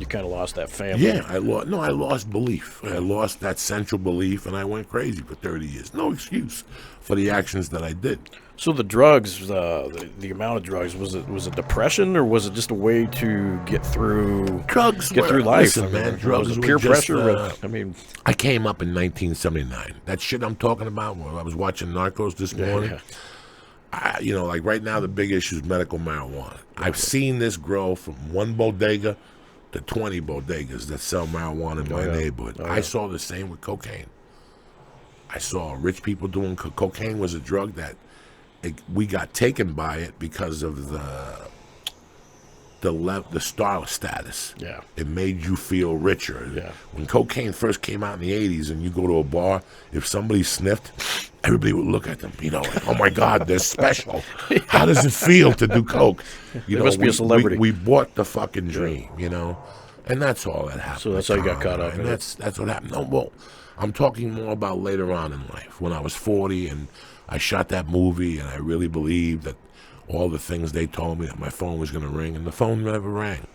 Speaker 3: kind of lost that family.
Speaker 4: Yeah, I lost belief. I lost that central belief, and I went crazy for 30 years. No excuse for the actions that I did.
Speaker 3: So the drugs, the amount of drugs, was it depression, or was it just a way to get through through life?
Speaker 4: Listen, man, drugs
Speaker 3: was it
Speaker 4: were
Speaker 3: peer
Speaker 4: just,
Speaker 3: pressure?
Speaker 4: I came up in 1979. That shit I'm talking about, when I was watching Narcos this morning.
Speaker 3: Yeah.
Speaker 4: Like right now, the big issue is medical marijuana. I've seen this grow from one bodega to 20 bodegas that sell marijuana in my neighborhood. I saw the same with cocaine. I saw rich people doing cocaine. Was a drug that we got taken by it because of the star status.
Speaker 3: Yeah.
Speaker 4: It made you feel richer.
Speaker 3: Yeah.
Speaker 4: When cocaine first came out in the 80s and you go to a bar, if somebody sniffed, everybody would look at them, like, oh my God, they're special. How does it feel to do coke?
Speaker 3: They must be a celebrity.
Speaker 4: We bought the fucking dream, and that's all that happened.
Speaker 3: So that's how you got caught up in it.
Speaker 4: That's what happened. No, well, I'm talking more about later on in life, when I was 40 and I shot that movie, and I really believed that all the things they told me, that my phone was going to ring, and the phone never rang.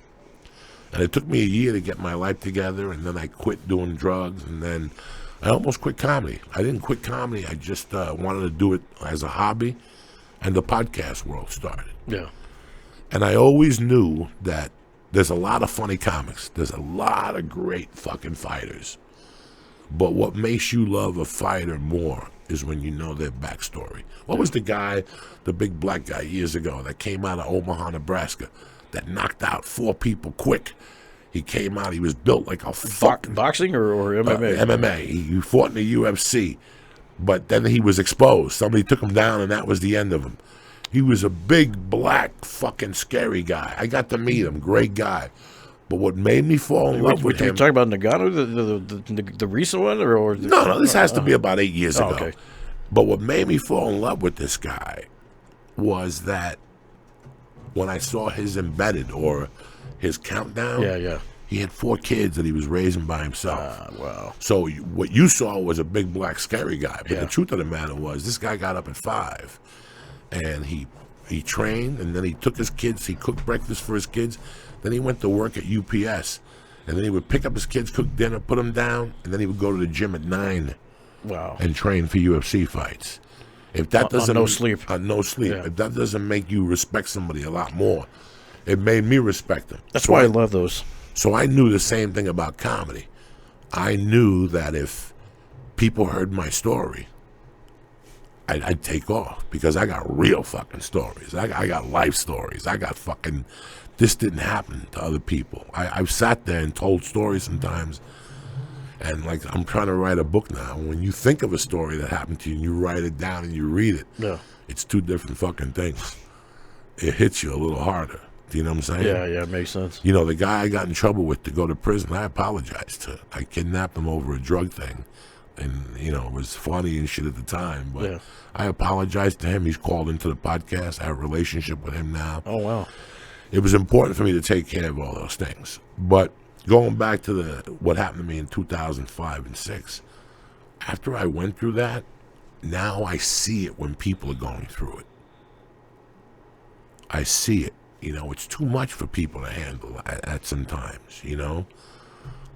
Speaker 4: And it took me a year to get my life together, and then I quit doing drugs, and then I almost quit comedy. I didn't quit comedy. I just wanted to do it as a hobby, and the podcast world started.
Speaker 3: Yeah.
Speaker 4: And I always knew that there's a lot of funny comics. There's a lot of great fucking fighters. But what makes you love a fighter more is when you know their backstory. What was the guy, the big black guy years ago that came out of Omaha, Nebraska, that knocked out 4 people quick? He came out, he was built like a fucking...
Speaker 3: Boxing or MMA?
Speaker 4: MMA. He fought in the UFC, but then he was exposed. Somebody took him down, and that was the end of him. He was a big, black, fucking scary guy. I got to meet him, great guy. But what made me fall in love with him...
Speaker 3: Are you talking about Nagano, the recent one?
Speaker 4: No, this has to be about 8 years ago.
Speaker 3: Okay.
Speaker 4: But what made me fall in love with this guy was that when I saw his embedded, or his countdown, he had 4 kids that he was raising by himself.
Speaker 3: Wow.
Speaker 4: So what you saw was a big, black, scary guy. But the truth of the matter was, this guy got up at 5, and he trained, and then he took his kids, he cooked breakfast for his kids, then he went to work at UPS, and then he would pick up his kids, cook dinner, put them down, and then he would go to the gym at 9 and train for UFC fights. If that doesn't...
Speaker 3: no sleep.
Speaker 4: No sleep. Yeah. If that doesn't make you respect somebody a lot more, it made me respect them.
Speaker 3: That's why I love those.
Speaker 4: So I knew the same thing about comedy. I knew that if people heard my story, I'd take off, because I got real fucking stories. I got life stories. I got fucking... This didn't happen to other people. I've sat there and told stories sometimes, and like, I'm trying to write a book now. When you think of a story that happened to you and you write it down and you read it, it's 2 different fucking things. It hits you a little harder. Do you know what I'm saying?
Speaker 3: Yeah, it makes sense.
Speaker 4: The guy I got in trouble with to go to prison, I apologized to. I kidnapped him over a drug thing. And, it was funny and shit at the time. But I apologized to him. He's called into the podcast. I have a relationship with him now.
Speaker 3: Oh, wow.
Speaker 4: It was important for me to take care of all those things. But going back to what happened to me in 2005 and 6, after I went through that, now I see it when people are going through it. I see it. It's too much for people to handle at some times,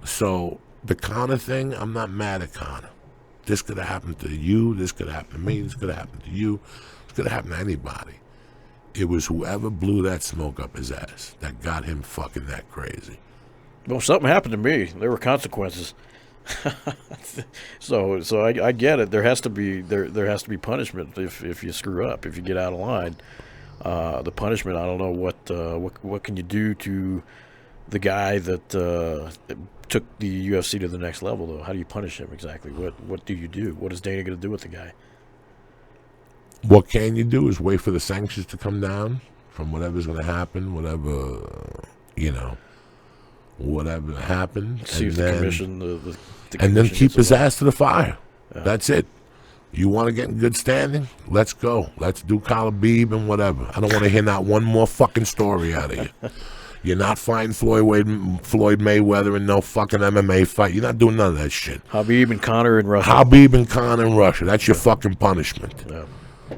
Speaker 4: So the Conor thing, I'm not mad at Conor. This could have happened to you. This could have happened to me. This could have happened to you. This could have happened to anybody. It was whoever blew that smoke up his ass that got him fucking that crazy.
Speaker 3: Well, something happened to me. There were consequences. So I get it. There has to be punishment if you screw up, if you get out of line. The punishment, I don't know what can you do to the guy that took the UFC to the next level, though. How do you punish him exactly? What do you do? What is Dana going to do with the guy?
Speaker 4: What can you do is wait for the sanctions to come down from whatever's going to happen, whatever happened.
Speaker 3: See if the commission, the
Speaker 4: and then keep his
Speaker 3: involved.
Speaker 4: ass to the fire.
Speaker 3: Yeah.
Speaker 4: That's it. You want to get in good standing? Let's go. Let's do Khabib and whatever. I don't want to hear not one more fucking story out of you. You're not fighting Floyd Mayweather in no fucking MMA fight. You're not doing none of that shit.
Speaker 3: Khabib and Conor in Russia.
Speaker 4: Khabib and Conor in Russia. That's your fucking punishment.
Speaker 3: Yeah.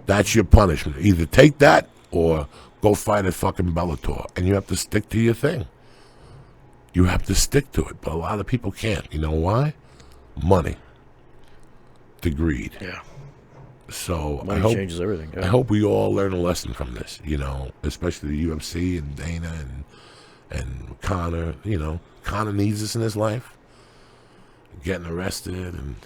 Speaker 4: That's your punishment. Either take that or go fight at fucking Bellator. And you have to stick to your thing. You have to stick to it. But a lot of people can't. You know why? Money. The greed.
Speaker 3: Yeah.
Speaker 4: So
Speaker 3: Money changes everything. Yeah.
Speaker 4: I hope we all learn a lesson from this, especially the UFC and Dana and Conor. Conor needs this in his life. Getting arrested and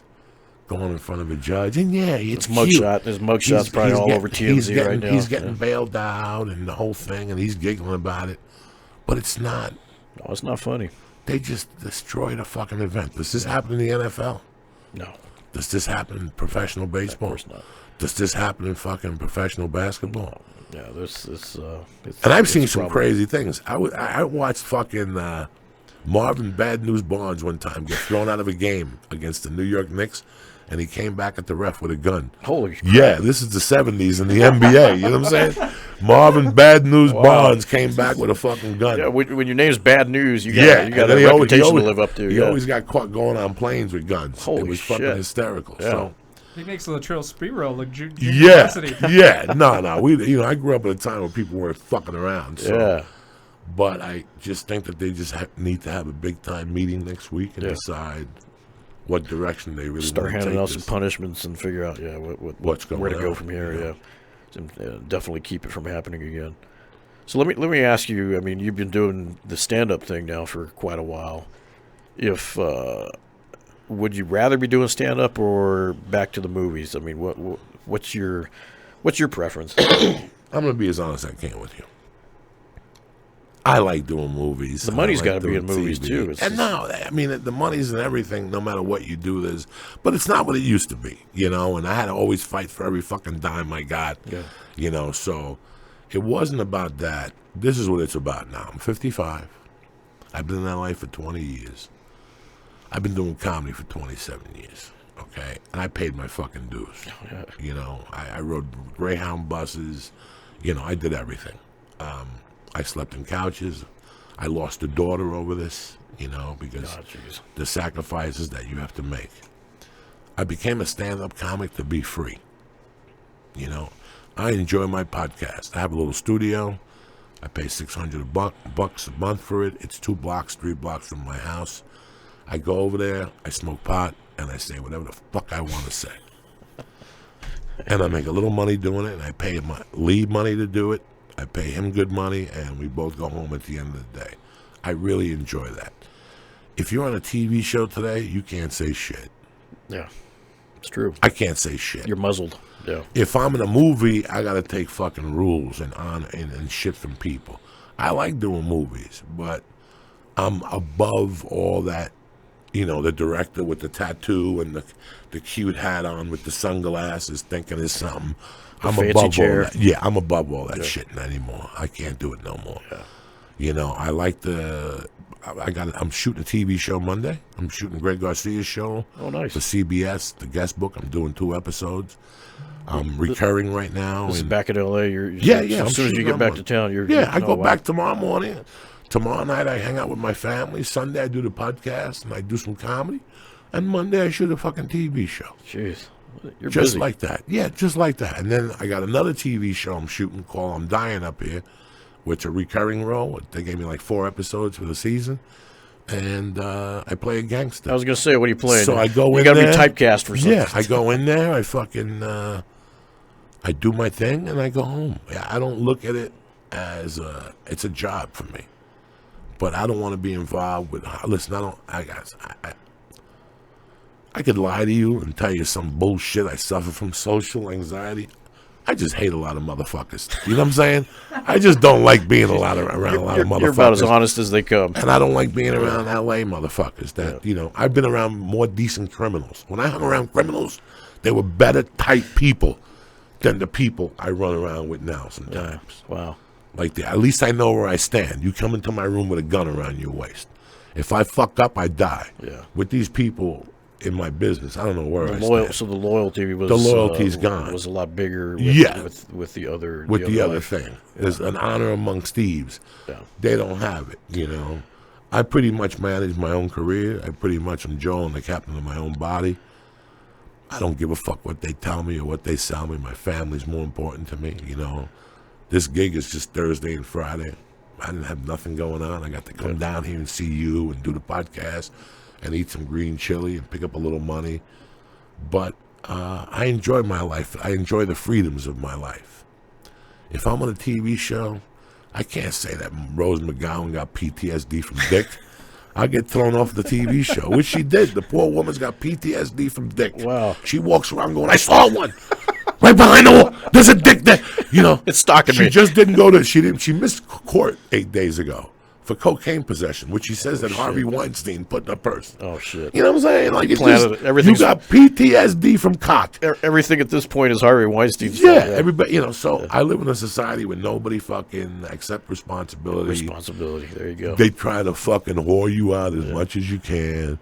Speaker 4: going in front of a judge. And yeah, it's
Speaker 3: his mugshot's probably all over TMZ right now.
Speaker 4: He's getting bailed out and the whole thing, and he's giggling about it. But it's not.
Speaker 3: No, it's not funny.
Speaker 4: They just destroyed a fucking event. Does this happen in the NFL?
Speaker 3: No.
Speaker 4: Does this happen in professional baseball?
Speaker 3: Of course not.
Speaker 4: Does this happen in fucking professional basketball?
Speaker 3: Yeah,
Speaker 4: And I've seen some crazy things. I watched fucking Marvin Bad News Barnes one time get thrown out of a game against the New York Knicks, and he came back at the ref with a gun.
Speaker 3: Holy crap.
Speaker 4: Yeah, this is the 70s in the NBA. You know what I'm saying? Marvin Bad News Barnes came back with a fucking gun.
Speaker 3: Yeah, when your name's Bad News, you got a reputation to live up to.
Speaker 4: He always got caught going on planes with guns.
Speaker 3: Holy
Speaker 4: it was
Speaker 3: shit.
Speaker 4: fucking hysterical.
Speaker 3: Yeah.
Speaker 4: So.
Speaker 2: He makes Latrell Sprewell look junior
Speaker 4: Yeah,
Speaker 2: varsity.
Speaker 4: yeah, no. I grew up at a time when people weren't fucking around. So.
Speaker 3: Yeah.
Speaker 4: But I just think that they just need to have a big time meeting next week and decide what direction they really
Speaker 3: start
Speaker 4: want to take
Speaker 3: handing out
Speaker 4: this.
Speaker 3: some punishments and figure out
Speaker 4: What's going
Speaker 3: where to go
Speaker 4: on.
Speaker 3: from here. Yeah. And definitely keep it from happening again. So let me ask you. I mean, you've been doing the stand up thing now for quite a while. If would you rather be doing stand up or back to the movies? I mean, what's your preference?
Speaker 4: I'm gonna be as honest as I can with you. I like doing movies.
Speaker 3: The money's got to be
Speaker 4: doing
Speaker 3: in movies
Speaker 4: TV.
Speaker 3: too.
Speaker 4: The money's in everything, no matter what you do. But it's not what it used to be, And I had to always fight for every fucking dime I got, So it wasn't about that. This is what it's about now. I'm 55. I've been in that life for 20 years. I've been doing comedy for 27 years. Okay, and I paid my fucking dues. I rode Greyhound buses. I did everything. I slept in couches. I lost a daughter over this, because the sacrifices that you have to make. I became a stand-up comic to be free. I enjoy my podcast. I have a little studio. I pay $600 bucks a month for it. It's 3 blocks from my house. I go over there, I smoke pot, and I say whatever the fuck I want to say. And I make a little money doing it, and I pay my lead money to do it. I pay him good money, and we both go home at the end of the day. I really enjoy that. If you're on a TV show today, you can't say shit.
Speaker 3: Yeah, it's true.
Speaker 4: I can't say shit.
Speaker 3: You're muzzled. Yeah.
Speaker 4: If I'm in a movie, I got to take fucking rules and honor and shit from people. I like doing movies, but I'm above all that. The director with the tattoo and the cute hat on with the sunglasses thinking it's something. I'm above all that. Yeah, I'm above all that shit anymore. I can't do it no more. Yeah. I like I'm shooting a TV show Monday. I'm shooting Greg Garcia's show.
Speaker 3: Oh, nice.
Speaker 4: For CBS, the guest book. I'm doing 2 episodes. I'm recurring right now.
Speaker 3: This is back in LA.
Speaker 4: Yeah.
Speaker 3: As soon as you get back to town,
Speaker 4: I go back tomorrow morning. Tomorrow night I hang out with my family. Sunday I do the podcast and I do some comedy. And Monday I shoot a fucking TV show.
Speaker 3: Jeez. You're
Speaker 4: just
Speaker 3: busy.
Speaker 4: like that. Yeah, just like that. And then I got another TV show I'm shooting called I'm Dying Up Here, which is a recurring role. They gave me like 4 episodes for the season. And I play a gangster.
Speaker 3: I was going to say, what are you playing?
Speaker 4: So I go in there.
Speaker 3: You got to be typecast for something.
Speaker 4: Yeah, I go in there. I fucking, I do my thing and I go home. I don't look at it as it's a job for me. But I don't want to be involved with. Listen, I could lie to you and tell you some bullshit. I suffer from social anxiety. I just hate a lot of motherfuckers. You know what I'm saying? I just don't like being around a lot of motherfuckers.
Speaker 3: You're about as honest as they come.
Speaker 4: And I don't like being around LA motherfuckers. I've been around more decent criminals. When I hung around criminals, they were better type people than the people I run around with now sometimes.
Speaker 3: Yeah. Wow.
Speaker 4: Like that. At least I know where I stand. You come into my room with a gun around your waist. If I fuck up, I die.
Speaker 3: Yeah.
Speaker 4: With these people in my business, I don't know where I stand.
Speaker 3: So the loyalty's
Speaker 4: gone.
Speaker 3: Was a lot bigger. With the other.
Speaker 4: With the other thing, there's an honor amongst thieves.
Speaker 3: Yeah.
Speaker 4: They don't have it. I pretty much manage my own career. I pretty much am Joe and the captain of my own body. I don't give a fuck what they tell me or what they sell me. My family's more important to me, you know. This gig is just Thursday and Friday. I didn't have nothing going on. I got to come down here and see you and do the podcast and eat some green chili and pick up a little money. But I enjoy my life. I enjoy the freedoms of my life. If I'm on a TV show, I can't say that Rose McGowan got PTSD from Dick. I get thrown off the TV show, which she did. The poor woman's got PTSD from Dick.
Speaker 3: Wow.
Speaker 4: She walks around going, I saw one. Right behind the wall. There's a dick there. You know,
Speaker 3: It's stalking me.
Speaker 4: she just didn't go to, she missed court 8 days ago for cocaine possession, which she says that Harvey Weinstein put in her purse.
Speaker 3: Oh, shit.
Speaker 4: You know what I'm saying? Like, it's
Speaker 3: Planted
Speaker 4: just,
Speaker 3: it. Everything's-
Speaker 4: you got PTSD from cock.
Speaker 3: Everything at this point is Harvey Weinstein's
Speaker 4: Yeah,
Speaker 3: fault.
Speaker 4: everybody, you know, so I live in a society where nobody fucking accept responsibility.
Speaker 3: Responsibility. There you go.
Speaker 4: They try to fucking whore you out as much as you can.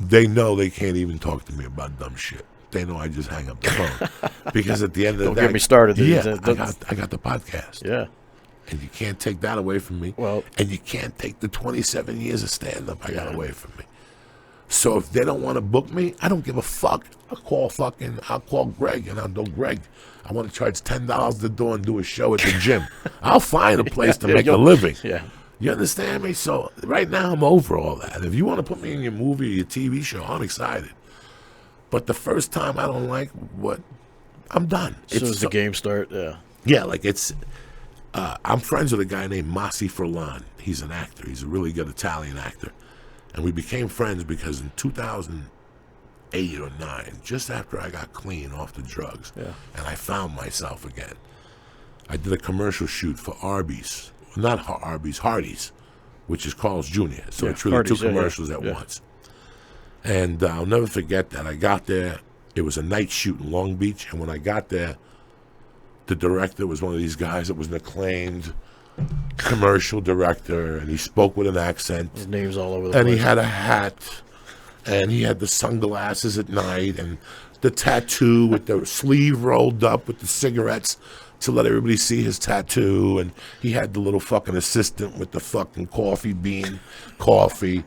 Speaker 4: They know they can't even talk to me about dumb shit. They know I just hang up the phone. Because at the end of the
Speaker 3: Don't
Speaker 4: day.
Speaker 3: get me started.
Speaker 4: Yeah, I got the podcast.
Speaker 3: Yeah.
Speaker 4: And you can't take that away from me.
Speaker 3: Well-
Speaker 4: and you can't take the 27 years of stand-up I got away from me. So if they don't want to book me, I don't give a fuck. I'll call Greg and I'll go, Greg, I want to charge $10 at the door and do a show at the gym. I'll find a place to make a living.
Speaker 3: Yeah.
Speaker 4: You understand me? So right now I'm over all that. If you want to put me in your movie or your TV show, I'm excited. But the first time I don't like what, I'm done.
Speaker 3: As soon as the game start, yeah.
Speaker 4: Yeah, like it's. I'm friends with a guy named Masi Furlan. He's an actor. He's a really good Italian actor. And we became friends because in 2008 or 9, just after I got clean off the drugs, and I found myself again, I did a commercial shoot for Arby's. Not Arby's, Hardee's, which is Carl's Jr. So it's really
Speaker 3: Hardee's,
Speaker 4: two commercials at once. And I'll never forget that. I got there. It was a night shoot in Long Beach. And when I got there, the director was one of these guys that was an acclaimed commercial director, and he spoke with an accent.
Speaker 3: His name's all over the
Speaker 4: And
Speaker 3: place.
Speaker 4: he had a hat, and he had the sunglasses at night, and the tattoo with the sleeve rolled up with the cigarettes to let everybody see his tattoo, and he had the little fucking assistant with the fucking coffee bean coffee.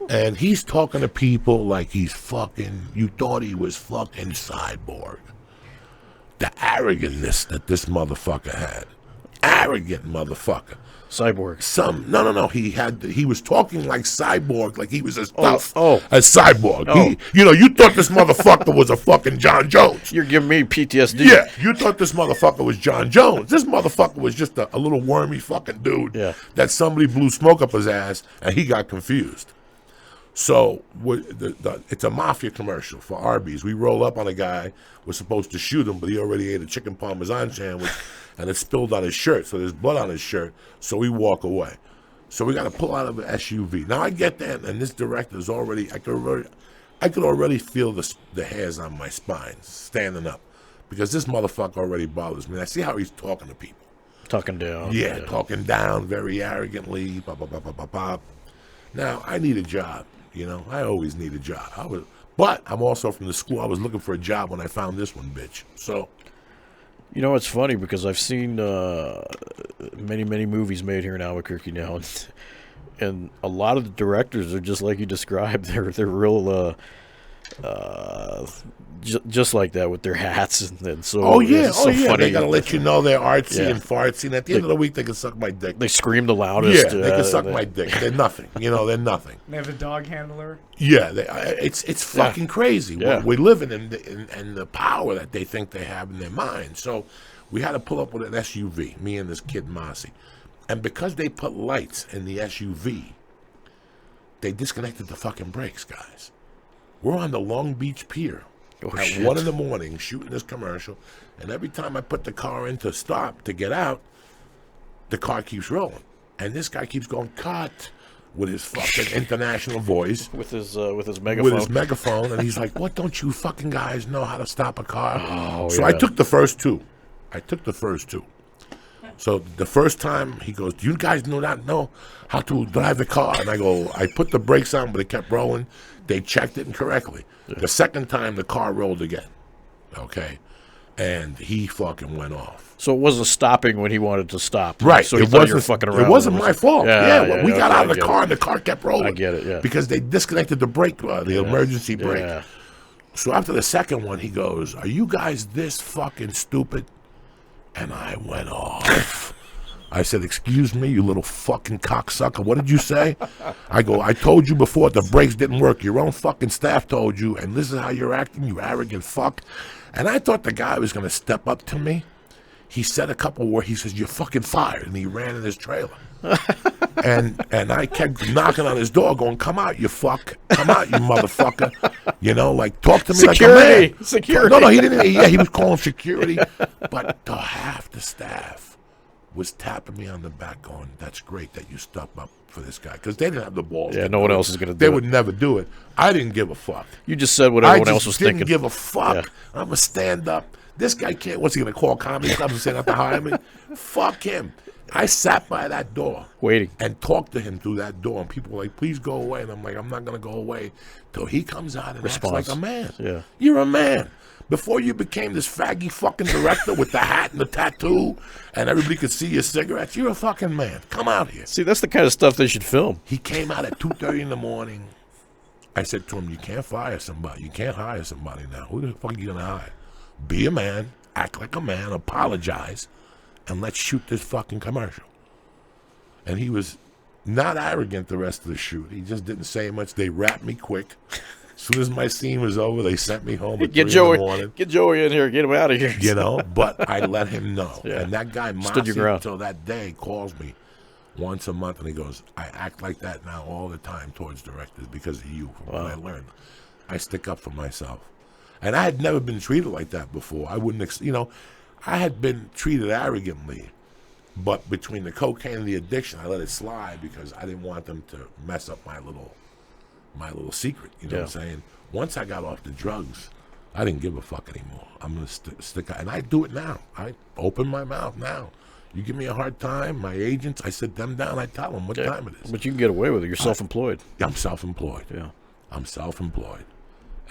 Speaker 4: And he's talking to people like he's fucking, you thought he was fucking Cyborg. The arrogantness that this motherfucker had. Arrogant motherfucker.
Speaker 3: Cyborg.
Speaker 4: No. He was talking like Cyborg, like he was as
Speaker 3: Oh,
Speaker 4: tough
Speaker 3: oh.
Speaker 4: as Cyborg.
Speaker 3: Oh.
Speaker 4: You thought this motherfucker was a fucking John Jones.
Speaker 3: You're giving me PTSD.
Speaker 4: Yeah, you thought this motherfucker was John Jones. This motherfucker was just a little wormy fucking dude that somebody blew smoke up his ass, and he got confused. So it's a mafia commercial for Arby's. We roll up on a guy. We're supposed to shoot him, but he already ate a chicken parmesan sandwich, and it spilled on his shirt. So there's blood on his shirt. So we walk away. So we got to pull out of an SUV. Now I get there, and this director's already. I could already feel the hairs on my spine standing up, because this motherfucker already bothers me. I see how he's talking to people.
Speaker 3: Talking down.
Speaker 4: Yeah, talking down very arrogantly. Pop, pop, pop, pop, pop, pop. Now I need a job. You know, I always need a job. But I'm also from the school. I was looking for a job when I found this one, bitch. So,
Speaker 3: You know, it's funny because I've seen many movies made here in Albuquerque now, and a lot of the directors are just like you described. They're real, just like that with their hats and so. It's so funny.
Speaker 4: They gotta let you know they're artsy and fartsy. And at the end of the week, they can suck my dick.
Speaker 3: They scream the loudest.
Speaker 4: Yeah, they can suck my dick. They're nothing. You know, they're nothing.
Speaker 2: They have a dog handler.
Speaker 4: Yeah, it's fucking crazy.
Speaker 3: Yeah.
Speaker 4: We're living in the power that they think they have in their mind. So we had to pull up with an SUV, me and this kid Masi. And because they put lights in the SUV, they disconnected the fucking brakes, guys. We're on the Long Beach Pier at
Speaker 3: shit.
Speaker 4: 1 a.m. shooting this commercial, and every time I put the car in to stop to get out, the car keeps rolling, and this guy keeps going cut with his fucking international voice,
Speaker 3: with his megaphone.
Speaker 4: and he's like, "What don't you fucking guys know how to stop a car?"
Speaker 3: Oh,
Speaker 4: So
Speaker 3: yeah.
Speaker 4: I took the first two. So the first time he goes, "Do you guys not know how to drive a car?" And I go, "I put the brakes on, but it kept rolling." They checked it incorrectly. The second time, the car rolled again. Okay, and he fucking went off.
Speaker 3: So it wasn't stopping when he wanted to stop.
Speaker 4: Right.
Speaker 3: So he thought you were fucking around.
Speaker 4: It wasn't my fault.
Speaker 3: Yeah,
Speaker 4: We got
Speaker 3: okay,
Speaker 4: out of the car and the car kept rolling.
Speaker 3: I get it, yeah.
Speaker 4: Because they disconnected the brake, the emergency brake.
Speaker 3: Yeah.
Speaker 4: So after the second one, he goes, "Are you guys this fucking stupid?" And I went off. I said, "Excuse me, you little fucking cocksucker. What did you say?" I go, "I told you before the brakes didn't work. Your own fucking staff told you, and this is how you're acting, you arrogant fuck." And I thought the guy was going to step up to me. He said a couple words. He says, "You're fucking fired," and he ran in his trailer. and I kept knocking on his door, going, "Come out, you fuck! Come out, you motherfucker!" You know, like talk to me like a man.
Speaker 3: Security.
Speaker 4: No, he didn't. Yeah, he was calling security, but half the staff was tapping me on the back, going, "That's great that you stepped up for this guy," because they didn't have the balls.
Speaker 3: Yeah, no one else is going to do
Speaker 4: They
Speaker 3: it.
Speaker 4: would never do it. I didn't give a fuck.
Speaker 3: You just said what everyone else was
Speaker 4: didn't
Speaker 3: thinking.
Speaker 4: give a fuck.
Speaker 3: Yeah.
Speaker 4: I'm a stand up. This guy can't. What's he gonna call comedy clubs and say not to hire me? Fuck him. I sat by that door
Speaker 3: Waiting.
Speaker 4: and talked to him through that door, and people were like, "Please go away." And I'm like, "I'm not gonna go away till he comes out and
Speaker 3: Response.
Speaker 4: acts like a man."
Speaker 3: Yeah.
Speaker 4: You're a man. Before you became this faggy fucking director with the hat and the tattoo, and everybody could see your cigarettes, you're a fucking man. Come out here.
Speaker 3: See, that's the kind of stuff they should film.
Speaker 4: He came out at 2:30 in the morning. I said to him, "You can't fire somebody. You can't hire somebody now. Who the fuck are you gonna hire? Be a man, act like a man, apologize, and let's shoot this fucking commercial." And he was not arrogant the rest of the shoot. He just didn't say much. They wrapped me quick. As soon as my scene was over, they sent me home at 3 in the morning.
Speaker 3: Get Joey in here. Get him out of here.
Speaker 4: You know, but I let him know.
Speaker 3: Yeah.
Speaker 4: And that guy,
Speaker 3: Stood your
Speaker 4: Mossy,
Speaker 3: ground.
Speaker 4: until that day, calls me once a month, and he goes, "I act like that now all the time towards directors because of you." From what I learned, I stick up for myself. And I had never been treated like that before. I wouldn't, I had been treated arrogantly, but between the cocaine and the addiction, I let it slide because I didn't want them to mess up my little secret. You know what I'm saying? Once I got off the drugs, I didn't give a fuck anymore. I'm gonna stick out, and I do it now. I open my mouth now. You give me a hard time, my agents, I sit them down. I tell them what time it is.
Speaker 3: But you can get away with it. You're self-employed.
Speaker 4: I'm self-employed.
Speaker 3: Yeah.
Speaker 4: I'm self-employed.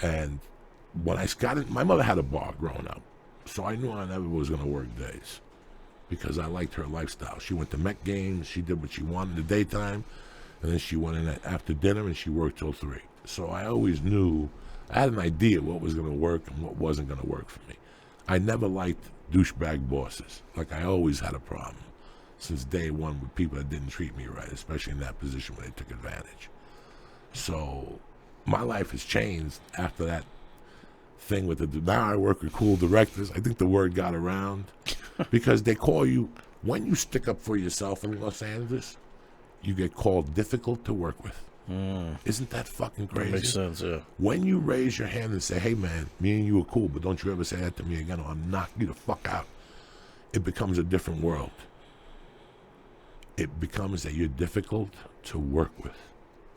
Speaker 4: And when I got it, my mother had a bar growing up, so I knew I never was going to work days because I liked her lifestyle. She went to Met games. She did what she wanted in the daytime, and then she went in after dinner and she worked till 3. So I always knew, I had an idea what was going to work and what wasn't going to work for me. I never liked douchebag bosses. Like, I always had a problem since day one with people that didn't treat me right, especially in that position where they took advantage. So my life has changed after that thing with now I work with cool directors. I think the word got around because they call you, when you stick up for yourself in Los Angeles, you get called difficult to work with. Isn't that fucking crazy?
Speaker 3: That makes sense, yeah.
Speaker 4: When you raise your hand and say, "Hey man, me and you are cool, but don't you ever say that to me again or I'll knock you the fuck out," it becomes a different world. It becomes that you're difficult to work with.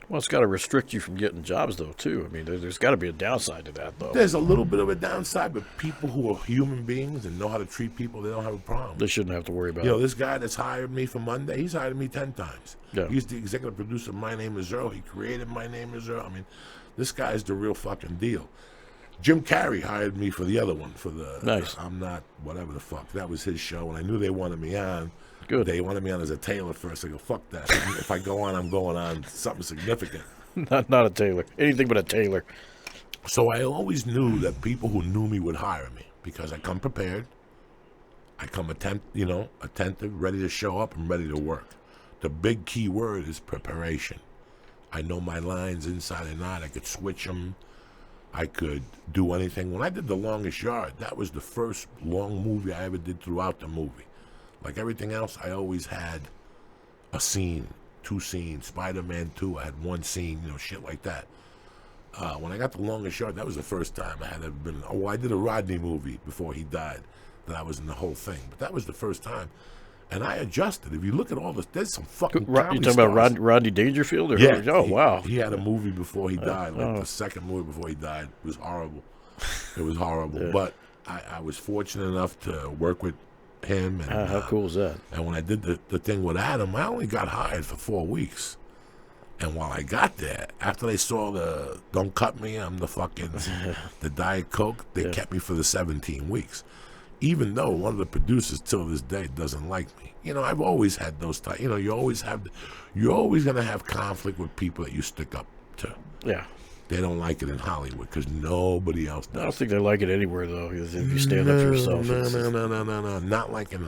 Speaker 3: Well, it's got to restrict you from getting jobs, though, too. I mean, there's got to be a downside to that, though.
Speaker 4: There's a little bit of a downside, but people who are human beings and know how to treat people, they don't have a problem.
Speaker 3: They shouldn't have to worry about
Speaker 4: You know,
Speaker 3: it.
Speaker 4: this guy that's hired me for Monday, he's hired me 10 times.
Speaker 3: Yeah.
Speaker 4: He's the executive producer of My Name is Earl. He created My Name is Earl. I mean, this guy's the real fucking deal. Jim Carrey hired me for the other one, for the
Speaker 3: Nice.
Speaker 4: I'm Not Whatever the Fuck. That was his show, and I knew they wanted me on.
Speaker 3: Good.
Speaker 4: They wanted me on as a tailor first. I go, fuck that. If I go on, I'm going on something significant.
Speaker 3: Not a tailor. Anything but a tailor.
Speaker 4: So I always knew that people who knew me would hire me because I come prepared. I come attentive, ready to show up and ready to work. The big key word is preparation. I know my lines inside and out. I could switch them. I could do anything. When I did The Longest Yard, that was the first long movie I ever did throughout the movie. Like everything else, I always had a scene, 2 scenes. Spider-Man 2, I had 1 scene, shit like that. When I got The Longest Yard, that was the first time I had ever been. I did a Rodney movie before he died, that I was in the whole thing. But that was the first time. And I adjusted. If you look at all this, there's some fucking comedy
Speaker 3: You talking
Speaker 4: stars.
Speaker 3: about Rodney Dangerfield? Or
Speaker 4: Yeah.
Speaker 3: Oh, wow.
Speaker 4: He had a movie before he died. The second movie before he died was horrible. It was horrible.
Speaker 3: Yeah.
Speaker 4: But I was fortunate enough to work with him. And,
Speaker 3: How cool is that?
Speaker 4: And when I did the thing with Adam, I only got hired for 4 weeks. And while I got there, after they saw the "Don't cut me, I'm the fucking the Diet Coke," they kept me for the 17 weeks. Even though one of the producers till this day doesn't like me. I've always had those types. You're always gonna have conflict with people that you stick up to.
Speaker 3: Yeah.
Speaker 4: They don't like it in Hollywood because nobody else
Speaker 3: I don't
Speaker 4: does.
Speaker 3: think they like it anywhere though. If you stand up for yourself,
Speaker 4: No. Not like in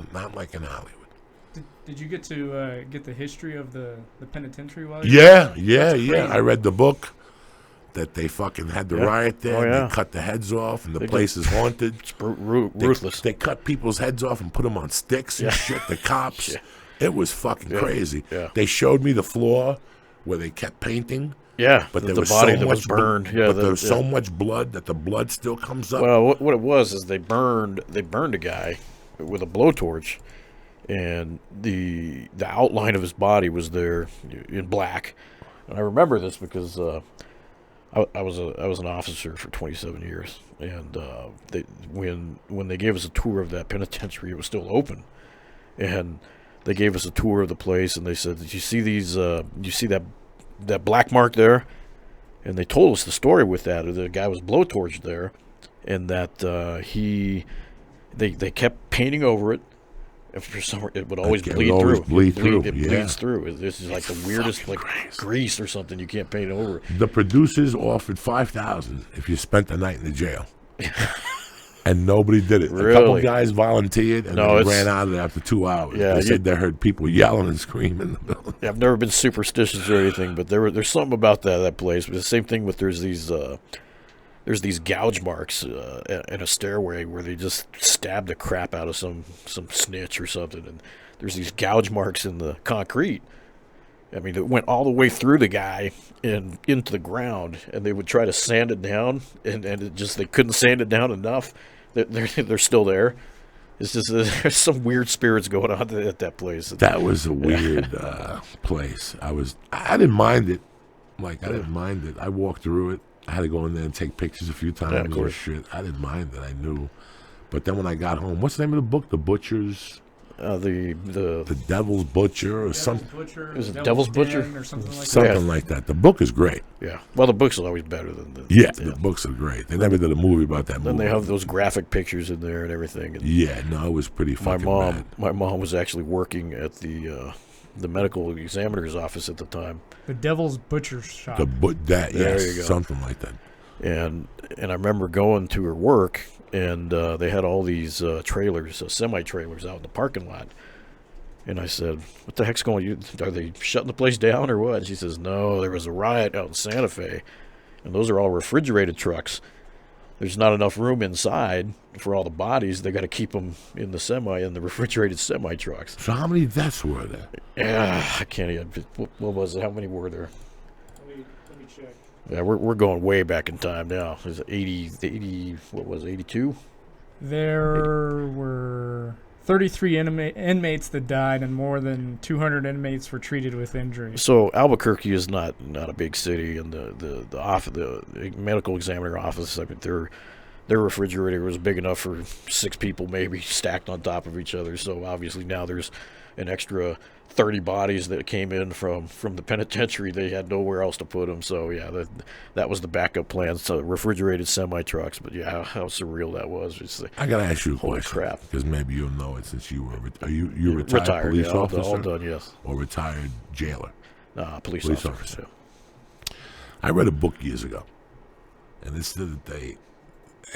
Speaker 4: Hollywood.
Speaker 2: Did you get to get the history of the penitentiary while
Speaker 4: Yeah.
Speaker 2: crazy.
Speaker 4: I read the book that they fucking had the riot there.
Speaker 3: Oh,
Speaker 4: And
Speaker 3: yeah.
Speaker 4: they cut the heads off, and the
Speaker 3: They
Speaker 4: place is haunted.
Speaker 3: it's ruthless.
Speaker 4: They cut people's heads off and put them on sticks and shit. The cops.
Speaker 3: Yeah.
Speaker 4: It was fucking crazy.
Speaker 3: Yeah.
Speaker 4: They showed me the floor where they kept painting.
Speaker 3: Yeah,
Speaker 4: But
Speaker 3: the
Speaker 4: there was
Speaker 3: body
Speaker 4: so
Speaker 3: that was
Speaker 4: much
Speaker 3: burned.
Speaker 4: But there was so much blood that the blood still comes up.
Speaker 3: Well, what it was is they burned a guy with a blowtorch, and the outline of his body was there in black. And I remember this because I was an officer for 27 years, and when they gave us a tour of that penitentiary, it was still open, and they gave us a tour of the place, and they said, "Did you see these? You see that black mark there?" And they told us the story with that. The guy was blowtorched there, and that they kept painting over it. And for some reason, it would always
Speaker 4: It
Speaker 3: bleed
Speaker 4: would always
Speaker 3: through.
Speaker 4: bleed through,
Speaker 3: It
Speaker 4: yeah.
Speaker 3: bleeds through. This is like the weirdest,
Speaker 4: fucking
Speaker 3: like
Speaker 4: crazy.
Speaker 3: grease or something. You can't paint over.
Speaker 4: The producers offered $5,000 if you spent the night in the jail. And nobody did it. A couple
Speaker 3: Really?
Speaker 4: guys volunteered, and
Speaker 3: No,
Speaker 4: they
Speaker 3: it's-
Speaker 4: ran out of there after 2 hours.
Speaker 3: Yeah,
Speaker 4: They said they heard people yelling and screaming in the building.
Speaker 3: I've never been superstitious or anything, but there's something about that place. But the same thing with there's these gouge marks in a stairway where they just stabbed the crap out of some snitch or something, and there's these gouge marks in the concrete. I mean, it went all the way through the guy and into the ground, and they would try to sand it down, and they couldn't sand it down enough. They're still there. It's just there's some weird spirits going on at that place.
Speaker 4: That was a weird place. I didn't mind it. Like, I didn't mind it. I walked through it. I had to go in there and take pictures a few times.
Speaker 3: Yeah, of course.
Speaker 4: Shit. I didn't mind it. I knew. But then when I got home, what's the name of the book? The Butcher's, the Devil's Butcher, or something.
Speaker 2: Butcher,
Speaker 3: Is it
Speaker 2: Devil's
Speaker 3: Devil's Butcher?
Speaker 2: Den or something like that.
Speaker 4: Something like that. The book is great.
Speaker 3: Yeah. Well, the books are always better than the.
Speaker 4: Yeah, the books are great. They never did a movie about that
Speaker 3: Then
Speaker 4: movie.
Speaker 3: they have those graphic pictures in there and everything. And
Speaker 4: Yeah, no, it was pretty fucking bad.
Speaker 3: my mom was actually working at the medical examiner's office at the time,
Speaker 2: The Devil's Butcher Shop.
Speaker 4: There
Speaker 3: There you go.
Speaker 4: something like that.
Speaker 3: and I remember going to her work, and they had all these trailers, semi-trailers out in the parking lot. And I said, "What the heck's going on? Are they shutting the place down or what?" And she says, "No, there was a riot out in Santa Fe, and those are all refrigerated trucks. There's not enough room inside for all the bodies. They got to keep them in the refrigerated semi trucks."
Speaker 4: So how many deaths were there?
Speaker 3: Yeah, I can't even. What was it? How many were there?
Speaker 2: Let me check.
Speaker 3: Yeah, we're going way back in time now. Is it 80? What was it, 82?
Speaker 2: There were 33 inmates that died, and more than 200 inmates were treated with injuries.
Speaker 3: So Albuquerque is not a big city, and the medical examiner office, I mean, their refrigerator was big enough for 6 people maybe stacked on top of each other. So obviously now there's an extra 30 bodies that came in from the penitentiary. They had nowhere else to put them. So yeah, that was the backup plan. So refrigerated semi trucks. But yeah, how surreal that was. It's like,
Speaker 4: I gotta ask you a
Speaker 3: holy
Speaker 4: question.
Speaker 3: crap.
Speaker 4: Because maybe you'll know it since you were. Are you retired police
Speaker 3: yeah,
Speaker 4: officer
Speaker 3: all done, yes.
Speaker 4: or retired jailer?
Speaker 3: Police
Speaker 4: Police
Speaker 3: officer.
Speaker 4: officer. I read a book years ago, and it said that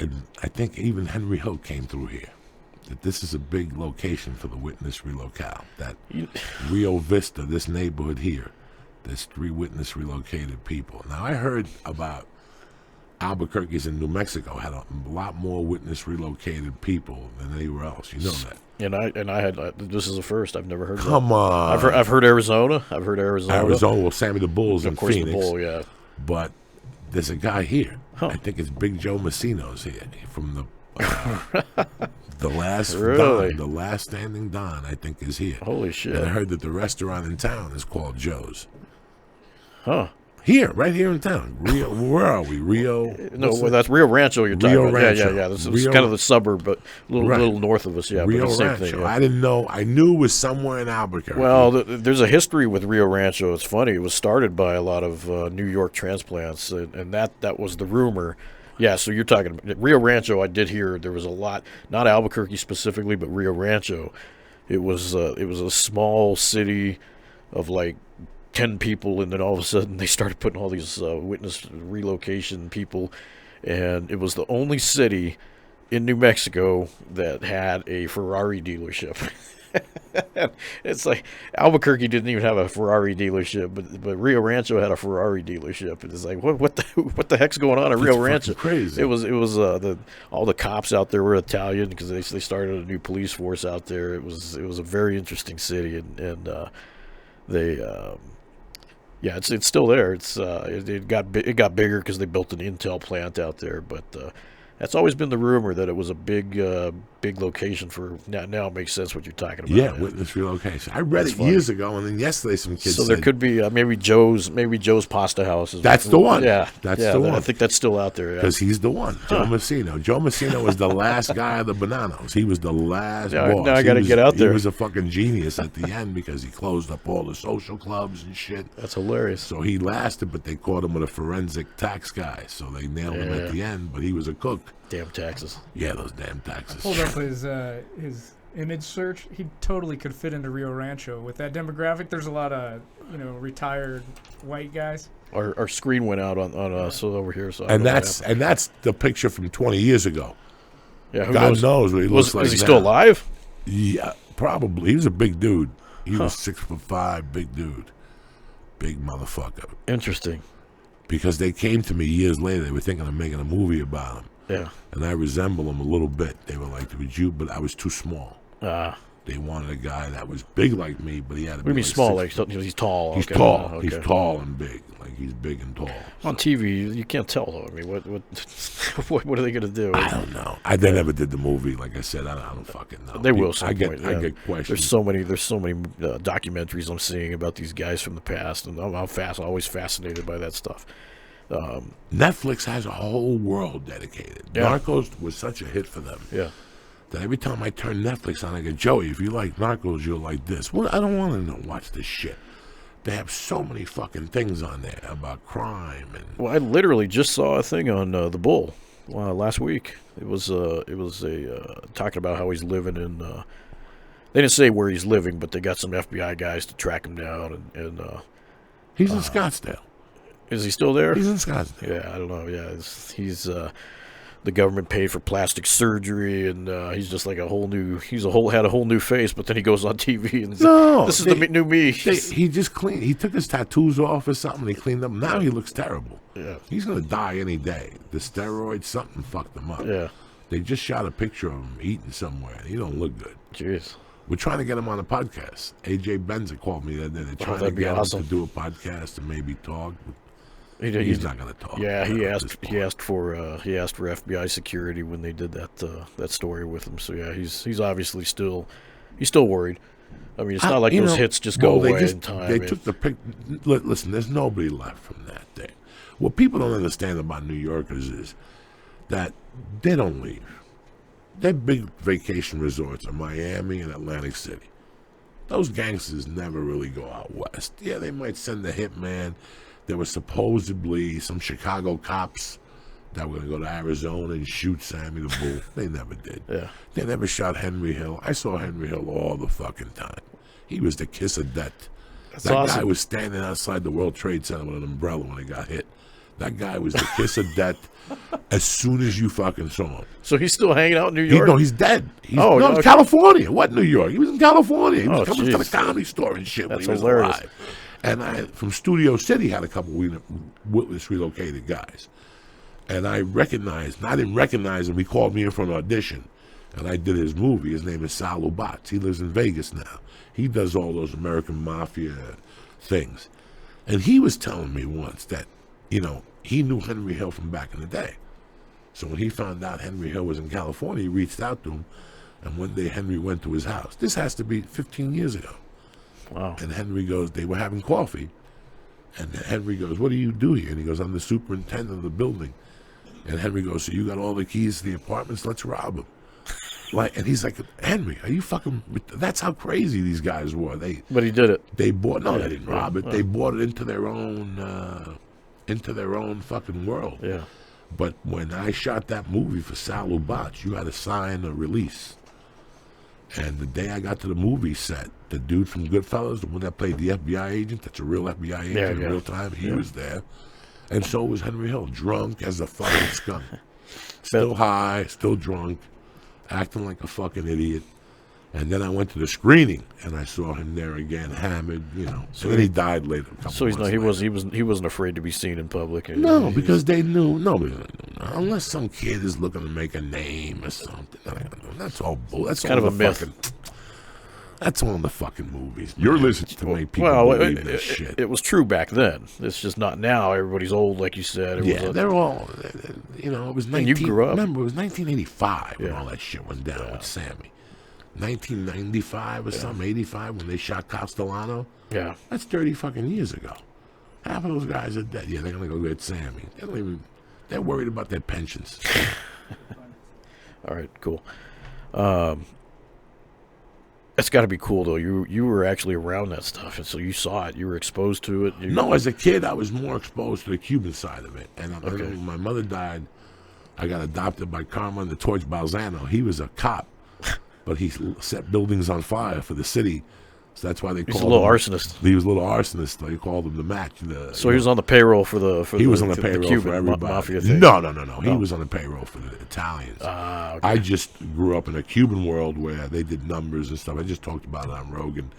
Speaker 4: and I think even Henry Hill came through here, that this is a big location for the witness relocale. That Rio Vista, this neighborhood here, there's 3 witness relocated people. Now, I heard about Albuquerque's in New Mexico had a lot more witness relocated people than anywhere else. You know that.
Speaker 3: And I had this is the first. I've never heard.
Speaker 4: Come on.
Speaker 3: I've heard Arizona. I've heard Arizona.
Speaker 4: Arizona, well, Sammy the Bull's in
Speaker 3: Of course,
Speaker 4: Phoenix.
Speaker 3: the Bull. Yeah.
Speaker 4: But there's a guy here.
Speaker 3: Huh.
Speaker 4: I think it's Big Joe Messino's here from the last
Speaker 3: Really?
Speaker 4: Don, the last standing Don, I think, is here.
Speaker 3: Holy shit.
Speaker 4: And I heard that the restaurant in town is called Joe's.
Speaker 3: Huh.
Speaker 4: Here, right here in town. Rio, where are we? Rio?
Speaker 3: No,
Speaker 4: what's
Speaker 3: well,
Speaker 4: it?
Speaker 3: that's Rio Rancho you're talking
Speaker 4: Rio
Speaker 3: about.
Speaker 4: Rancho.
Speaker 3: Yeah. This is
Speaker 4: Rio-
Speaker 3: kind of the suburb, but a
Speaker 4: Right.
Speaker 3: little north of us. Yeah,
Speaker 4: Rio
Speaker 3: but the same
Speaker 4: Rancho.
Speaker 3: thing. Yeah.
Speaker 4: I didn't know. I knew it was somewhere in Albuquerque.
Speaker 3: Well, there's a history with Rio Rancho. It's funny. It was started by a lot of New York transplants, and that was the rumor. Yeah, so you're talking about Rio Rancho. I did hear there was a lot, not Albuquerque specifically, but Rio Rancho. It was a small city of like 10 people, and then all of a sudden they started putting all these witness relocation people, and it was the only city in New Mexico that had a Ferrari dealership. It's like Albuquerque didn't even have a Ferrari dealership, but Rio Rancho had a Ferrari dealership. It's like what the heck's going on at Rio Rancho?
Speaker 4: Crazy.
Speaker 3: It was all the cops out there were Italian because they started a new police force out there. It was a very interesting city, and they yeah, it's still there. It got bigger because they built an Intel plant out there, but that's always been the rumor that it was a big location for. Now it makes sense what you're talking about.
Speaker 4: Yeah, witness relocation. I read it years ago, and then yesterday some kids.
Speaker 3: So there could be maybe Joe's Pasta House.
Speaker 4: That's the one.
Speaker 3: Yeah,
Speaker 4: that's the one.
Speaker 3: I think that's still out there.
Speaker 4: Because he's the one, Joe Messino. Joe Messino was the last guy of the Bananos. He was the last boss.
Speaker 3: Now I got to get out there.
Speaker 4: He was a fucking genius at the end because he closed up all the social clubs and shit.
Speaker 3: That's hilarious.
Speaker 4: So he lasted, but they caught him with a forensic tax guy, so they nailed him at the end. But he was a cook.
Speaker 3: Damn taxes.
Speaker 4: Yeah, those damn taxes.
Speaker 2: Pulled up his image search. He totally could fit into Rio Rancho with that demographic. There's a lot of retired white guys.
Speaker 3: Our screen went out on us over here, so
Speaker 4: and that's the picture from 20 years ago.
Speaker 3: Yeah,
Speaker 4: God knows what he looks like.
Speaker 3: Is he
Speaker 4: now.
Speaker 3: still alive?
Speaker 4: Yeah, probably. He was a big dude. He was 6'5", big dude, big motherfucker.
Speaker 3: Interesting.
Speaker 4: Because they came to me years later. They were thinking of making a movie about him.
Speaker 3: Yeah.
Speaker 4: And I resemble him a little bit. They were like, "Would you?" But I was too small. They wanted a guy that was big like me, but he had to be like
Speaker 3: small?
Speaker 4: 6
Speaker 3: Like he's tall.
Speaker 4: He's
Speaker 3: okay.
Speaker 4: tall.
Speaker 3: Okay.
Speaker 4: He's tall and big. Like he's big and tall.
Speaker 3: On TV, you can't tell though. I mean, what are they gonna do?
Speaker 4: I don't know. They never did the movie. Like I said, I don't fucking know.
Speaker 3: They will. Some
Speaker 4: I
Speaker 3: point,
Speaker 4: get questions.
Speaker 3: There's so many documentaries I'm seeing about these guys from the past, and I'm always fascinated by that stuff.
Speaker 4: Netflix has a whole world dedicated.
Speaker 3: Yeah.
Speaker 4: Narcos was such a hit for them.
Speaker 3: Yeah.
Speaker 4: That every time I turn Netflix on, I go, Joey, if you like Narcos, you'll like this. Well, I don't want to watch this shit. They have so many fucking things on there about crime and.
Speaker 3: Well, I literally just saw a thing on the Bull last week. It was talking about how he's living in. They didn't say where he's living, but they got some FBI guys to track him down, and
Speaker 4: he's in Scottsdale.
Speaker 3: Is he still there?
Speaker 4: He's in Scottsdale.
Speaker 3: Yeah, I don't know. Yeah, he's the government paid for plastic surgery, and he's just like had a whole new face. But then he goes on TV and this is the new me.
Speaker 4: He just cleaned. He took his tattoos off or something. He cleaned them. Now he looks terrible.
Speaker 3: Yeah,
Speaker 4: he's gonna die any day. The steroids, something fucked him up.
Speaker 3: Yeah,
Speaker 4: they just shot a picture of him eating somewhere. He don't look good.
Speaker 3: Jeez.
Speaker 4: We're trying to get him on a podcast. AJ Benza called me that day. They're trying to get him to do a podcast and maybe talk. He's not going to talk.
Speaker 3: Yeah, he asked for FBI security when they did that story with him. So yeah, he's obviously still worried. I mean, it's not like those hits just go away in time.
Speaker 4: They took the pic. Listen, there's nobody left from that thing. What people don't understand about New Yorkers is that they don't leave. Their big vacation resorts are Miami and Atlantic City. Those gangsters never really go out west. Yeah, they might send a hitman. There were supposedly some Chicago cops that were going to go to Arizona and shoot Sammy the Bull. They never did.
Speaker 3: Yeah.
Speaker 4: They never shot Henry Hill. I saw Henry Hill all the fucking time. He was the kiss of death.
Speaker 3: That's
Speaker 4: that
Speaker 3: awesome.
Speaker 4: guy was standing outside the World Trade Center with an umbrella when he got hit. That guy was the kiss of death as soon as you fucking saw him.
Speaker 3: So he's still hanging out in New York?
Speaker 4: He's dead. California. What, New York? He was in California. He was coming to the Comedy Store and shit when he was alive. And I, from Studio City, had a couple witness relocated guys. And I didn't recognize him. He called me in for an audition. And I did his movie. His name is Sal Lubatz. He lives in Vegas now. He does all those American Mafia things. And he was telling me once that, he knew Henry Hill from back in the day. So when he found out Henry Hill was in California, he reached out to him. And one day Henry went to his house. This has to be 15 years ago.
Speaker 3: Wow.
Speaker 4: And Henry goes, they were having coffee. And Henry goes, what do you do here? And he goes, I'm the superintendent of the building. And Henry goes, so you got all the keys to the apartments? Let's rob them. And he's like, Henry, are you fucking... That's how crazy these guys were.
Speaker 3: But he did it.
Speaker 4: They bought... No, they didn't rob it. They bought it into their own fucking world.
Speaker 3: Yeah.
Speaker 4: But when I shot that movie for Sal Lubatz, you had to sign a release. And the day I got to the movie set, the dude from Goodfellas, the one that played the FBI agent, that's a real FBI agent in real time, he was there. And so was Henry Hill, drunk as a fucking skunk. Still high, still drunk, acting like a fucking idiot. And then I went to the screening, and I saw him there again, hammered, you know. So then he died later.
Speaker 3: So he wasn't afraid to be seen in public.
Speaker 4: No, because they knew. Unless some kid is looking to make a name or something. That's all bull. That's
Speaker 3: kind of a myth.
Speaker 4: That's one of the fucking movies.
Speaker 1: You're listening
Speaker 4: to make people believe this shit.
Speaker 3: It was true back then. It's just not now. Everybody's old, like you said.
Speaker 4: They're all, you know, it was 19.
Speaker 3: You grew up.
Speaker 4: Remember, it was 1985 when all that shit went down with Sammy. 1995 or something, 85 when they shot Castellano.
Speaker 3: Yeah.
Speaker 4: That's 30 fucking years ago. Half of those guys are dead. Yeah, they're going to go get Sammy. They're worried about their pensions.
Speaker 3: All right, cool. It's got to be cool, though. You were actually around that stuff, and so you saw it. You were exposed to it.
Speaker 4: No, as a kid, I was more exposed to the Cuban side of it. And when my mother died, I got adopted by Carmen de Torch Balzano. He was a cop. But he set buildings on fire for the city, so that's why they called him.
Speaker 3: He was a little arsonist.
Speaker 4: He was a little arsonist. They called him the match.
Speaker 3: So he was on the payroll for the.
Speaker 4: He was on the payroll
Speaker 3: Cuban
Speaker 4: for everybody.
Speaker 3: Mafia thing.
Speaker 4: No. He was on the payroll for the Italians.
Speaker 3: Okay.
Speaker 4: I just grew up in a Cuban world where they did numbers and stuff. I just talked about it on Rogan.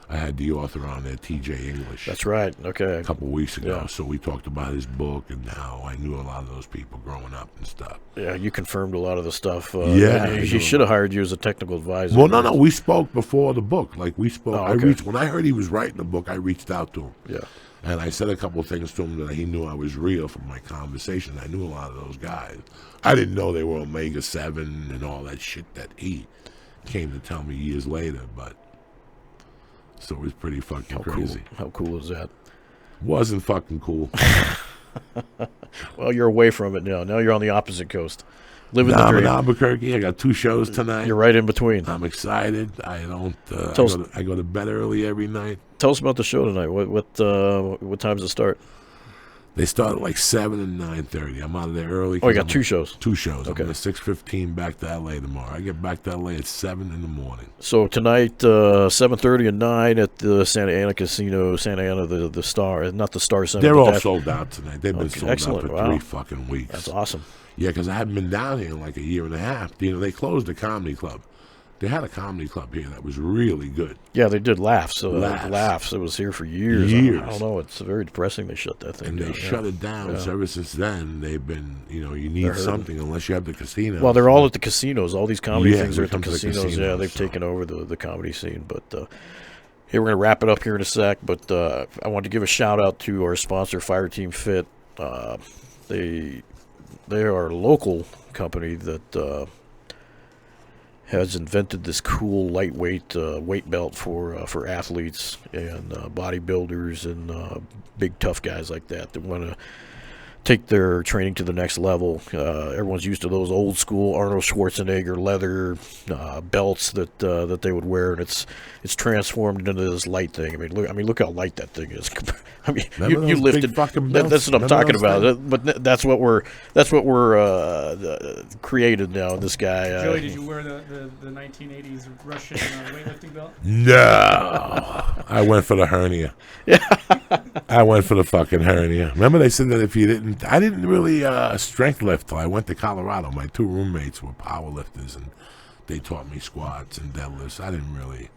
Speaker 4: I had the author on there, T.J. English.
Speaker 3: That's right. Okay.
Speaker 4: A couple of weeks ago.
Speaker 3: Yeah.
Speaker 4: So we talked about his book and how I knew a lot of those people growing up and stuff.
Speaker 3: Yeah, you confirmed a lot of the stuff.
Speaker 4: He
Speaker 3: should have hired you as a technical advisor.
Speaker 4: Well, no. We spoke before the book. Like, we spoke.
Speaker 3: Oh, okay.
Speaker 4: When I heard he was writing the book, I reached out to him.
Speaker 3: Yeah.
Speaker 4: And I said a couple of things to him that he knew I was real from my conversation. I knew a lot of those guys. I didn't know they were Omega 7 and all that shit that he came to tell me years later, but so it was pretty fucking crazy.
Speaker 3: How cool is that?
Speaker 4: Wasn't fucking cool.
Speaker 3: Well, you're away from it now. Now you're on the opposite coast. Living the
Speaker 4: I'm
Speaker 3: dream.
Speaker 4: in Albuquerque. I got 2 shows tonight.
Speaker 3: You're right in between.
Speaker 4: I'm excited. I don't. I go to bed early every night.
Speaker 3: Tell us about the show tonight. What time does it start?
Speaker 4: They start at like 7 and 9:30. I'm out of there early.
Speaker 3: Oh, you got 2 shows.
Speaker 4: 2 shows.
Speaker 3: Okay.
Speaker 4: I'm at 6:15 back to LA tomorrow. I get back to LA at 7 in the morning.
Speaker 3: So tonight, 7:30 and 9 at the Santa Ana Casino, Santa Ana, the Star, not the Star Center.
Speaker 4: They're all sold out tonight. They've been sold
Speaker 3: excellent.
Speaker 4: out for 3 fucking weeks.
Speaker 3: That's awesome.
Speaker 4: Yeah, because I haven't been down here in like a year and a half. You know, they closed the comedy club. They had a comedy club here that was really good.
Speaker 3: Yeah, they did Laughs.
Speaker 4: Laughs.
Speaker 3: It was here for years. I don't know. It's very depressing they shut that thing
Speaker 4: and
Speaker 3: down.
Speaker 4: And they shut it down. So ever since then, they've been, you need something unless you have the casino.
Speaker 3: Well, they're all at the casinos. All these comedy things are at the
Speaker 4: casinos.
Speaker 3: Yeah, they've taken over the comedy scene. But hey, we're going to wrap it up here in a sec. But I want to give a shout-out to our sponsor, Fireteam Fit. They are a local company that has invented this cool lightweight weight belt for athletes and bodybuilders and big tough guys like that want to take their training to the next level. Everyone's used to those old school Arnold Schwarzenegger leather belts that they would wear, and it's transformed into this light thing. I mean, look how light that thing is. I mean, you lifted. That's what I'm talking about. But that's what we're created now. This guy.
Speaker 2: Joey, did you wear the 1980s Russian weightlifting belt?
Speaker 4: No, I went for the hernia. I went for the fucking hernia. Remember they said that if you didn't, I didn't really strength lift till I went to Colorado. My 2 roommates were power lifters, and they taught me squats and deadlifts. I didn't really.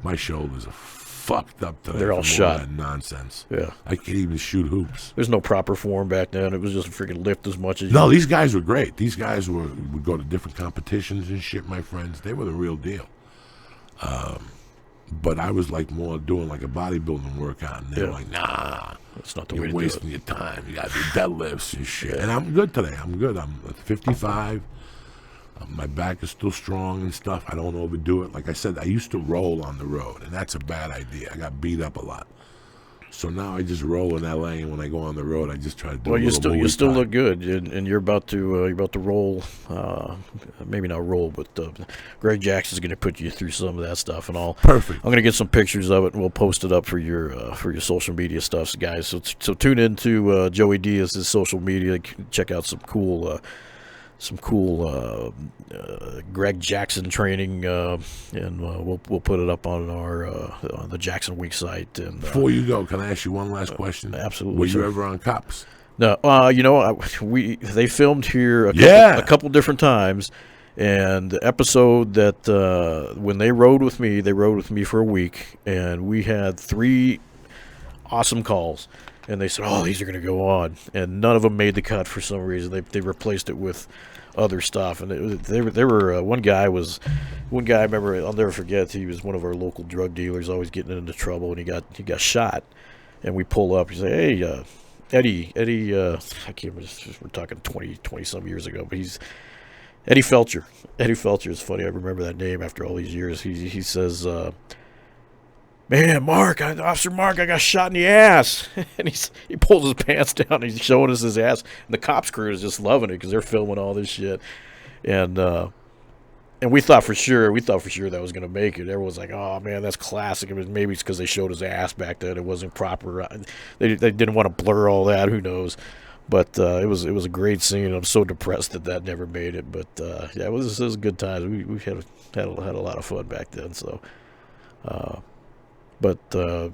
Speaker 4: My shoulders are fucked up today.
Speaker 3: They're all shot.
Speaker 4: That nonsense.
Speaker 3: Yeah.
Speaker 4: I can't even shoot hoops.
Speaker 3: There's no proper form back then. It was just freaking lift as much as.
Speaker 4: No, these guys were great. These guys would go to different competitions and shit. My friends, they were the real deal. But I was like more doing like a bodybuilding workout, and they were like, "Nah,
Speaker 3: that's not the way to
Speaker 4: you're wasting your time. You gotta do deadlifts and shit." And I'm good today. I'm good. I'm 55. My back is still strong and stuff. I don't overdo it. Like I said, I used to roll on the road, and that's a bad idea. I got beat up a lot. So now I just roll in LA, and when I go on the road, I just try to do.
Speaker 3: Well, you still look good, and you're about to roll. Maybe not roll, but Greg Jackson's going to put you through some of that stuff, and all.
Speaker 4: Perfect.
Speaker 3: I'm going to get some pictures of it, and we'll post it up for your social media stuff, guys. So tune into Joey Diaz's social media. Check out some cool some cool Greg Jackson training, and we'll put it up on our on the Jackson Week site. And
Speaker 4: Before you go, can I ask you one last question?
Speaker 3: Absolutely.
Speaker 4: Were you ever on Cops?
Speaker 3: No, they filmed here a couple different times, and the episode that when they rode with me for a week, and we had 3 awesome calls, and they said, "Oh, these are going to go on," and none of them made the cut for some reason. They replaced it with other stuff, and they were one guy I remember, I'll never forget. He was one of our local drug dealers, always getting into trouble, and he got shot, and we pull up. He said, "Hey, Eddie, I can't remember, we're talking 20 some years ago, but he's Eddie Felcher. Eddie Felcher is funny. I remember that name after all these years. He says, "Man, Officer Mark, I got shot in the ass." And he pulls his pants down and he's showing us his ass. And the cops crew is just loving it because they're filming all this shit. And we thought for sure that was going to make it. Everyone was like, "Oh, man, that's classic." I mean, maybe it's because they showed his ass back then. It wasn't proper. They didn't want to blur all that. Who knows? But it was a great scene. I'm so depressed that never made it. But, yeah, it was good times. We had a lot of fun back then. So, but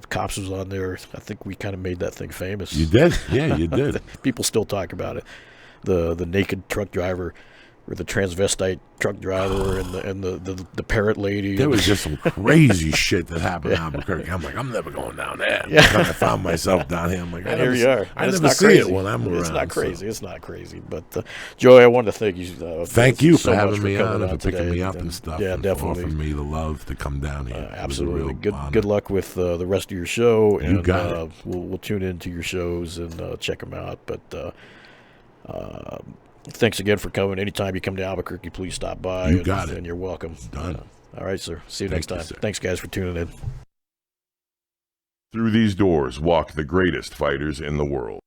Speaker 3: Cops was on there. I think we kind of made that thing famous.
Speaker 4: You did? Yeah, you did.
Speaker 3: People still talk about it. The naked truck driver, or the transvestite truck driver, and the parrot lady.
Speaker 4: There was just some crazy shit that happened in Albuquerque. I'm like, I'm never going down there. I found myself down here. I'm like,
Speaker 3: here you are.
Speaker 4: I never see it when I'm around.
Speaker 3: It's not crazy. So. It's not crazy. But Joey, I wanted to thank you.
Speaker 4: Thank you
Speaker 3: so
Speaker 4: for having me
Speaker 3: on
Speaker 4: and for picking me up
Speaker 3: and
Speaker 4: and stuff.
Speaker 3: Yeah,
Speaker 4: and
Speaker 3: definitely.
Speaker 4: For offering me the love to come down here.
Speaker 3: Absolutely. Good luck with the rest of your show. And
Speaker 4: you got it.
Speaker 3: We'll tune into your shows and check them out. But thanks again for coming. Anytime you come to Albuquerque, please stop by.
Speaker 4: You got it.
Speaker 3: And you're welcome.
Speaker 4: Done.
Speaker 3: All right, sir. See you next time.
Speaker 4: Sir.
Speaker 3: Thanks, guys, for tuning in.
Speaker 1: Through these doors walk the greatest fighters in the world.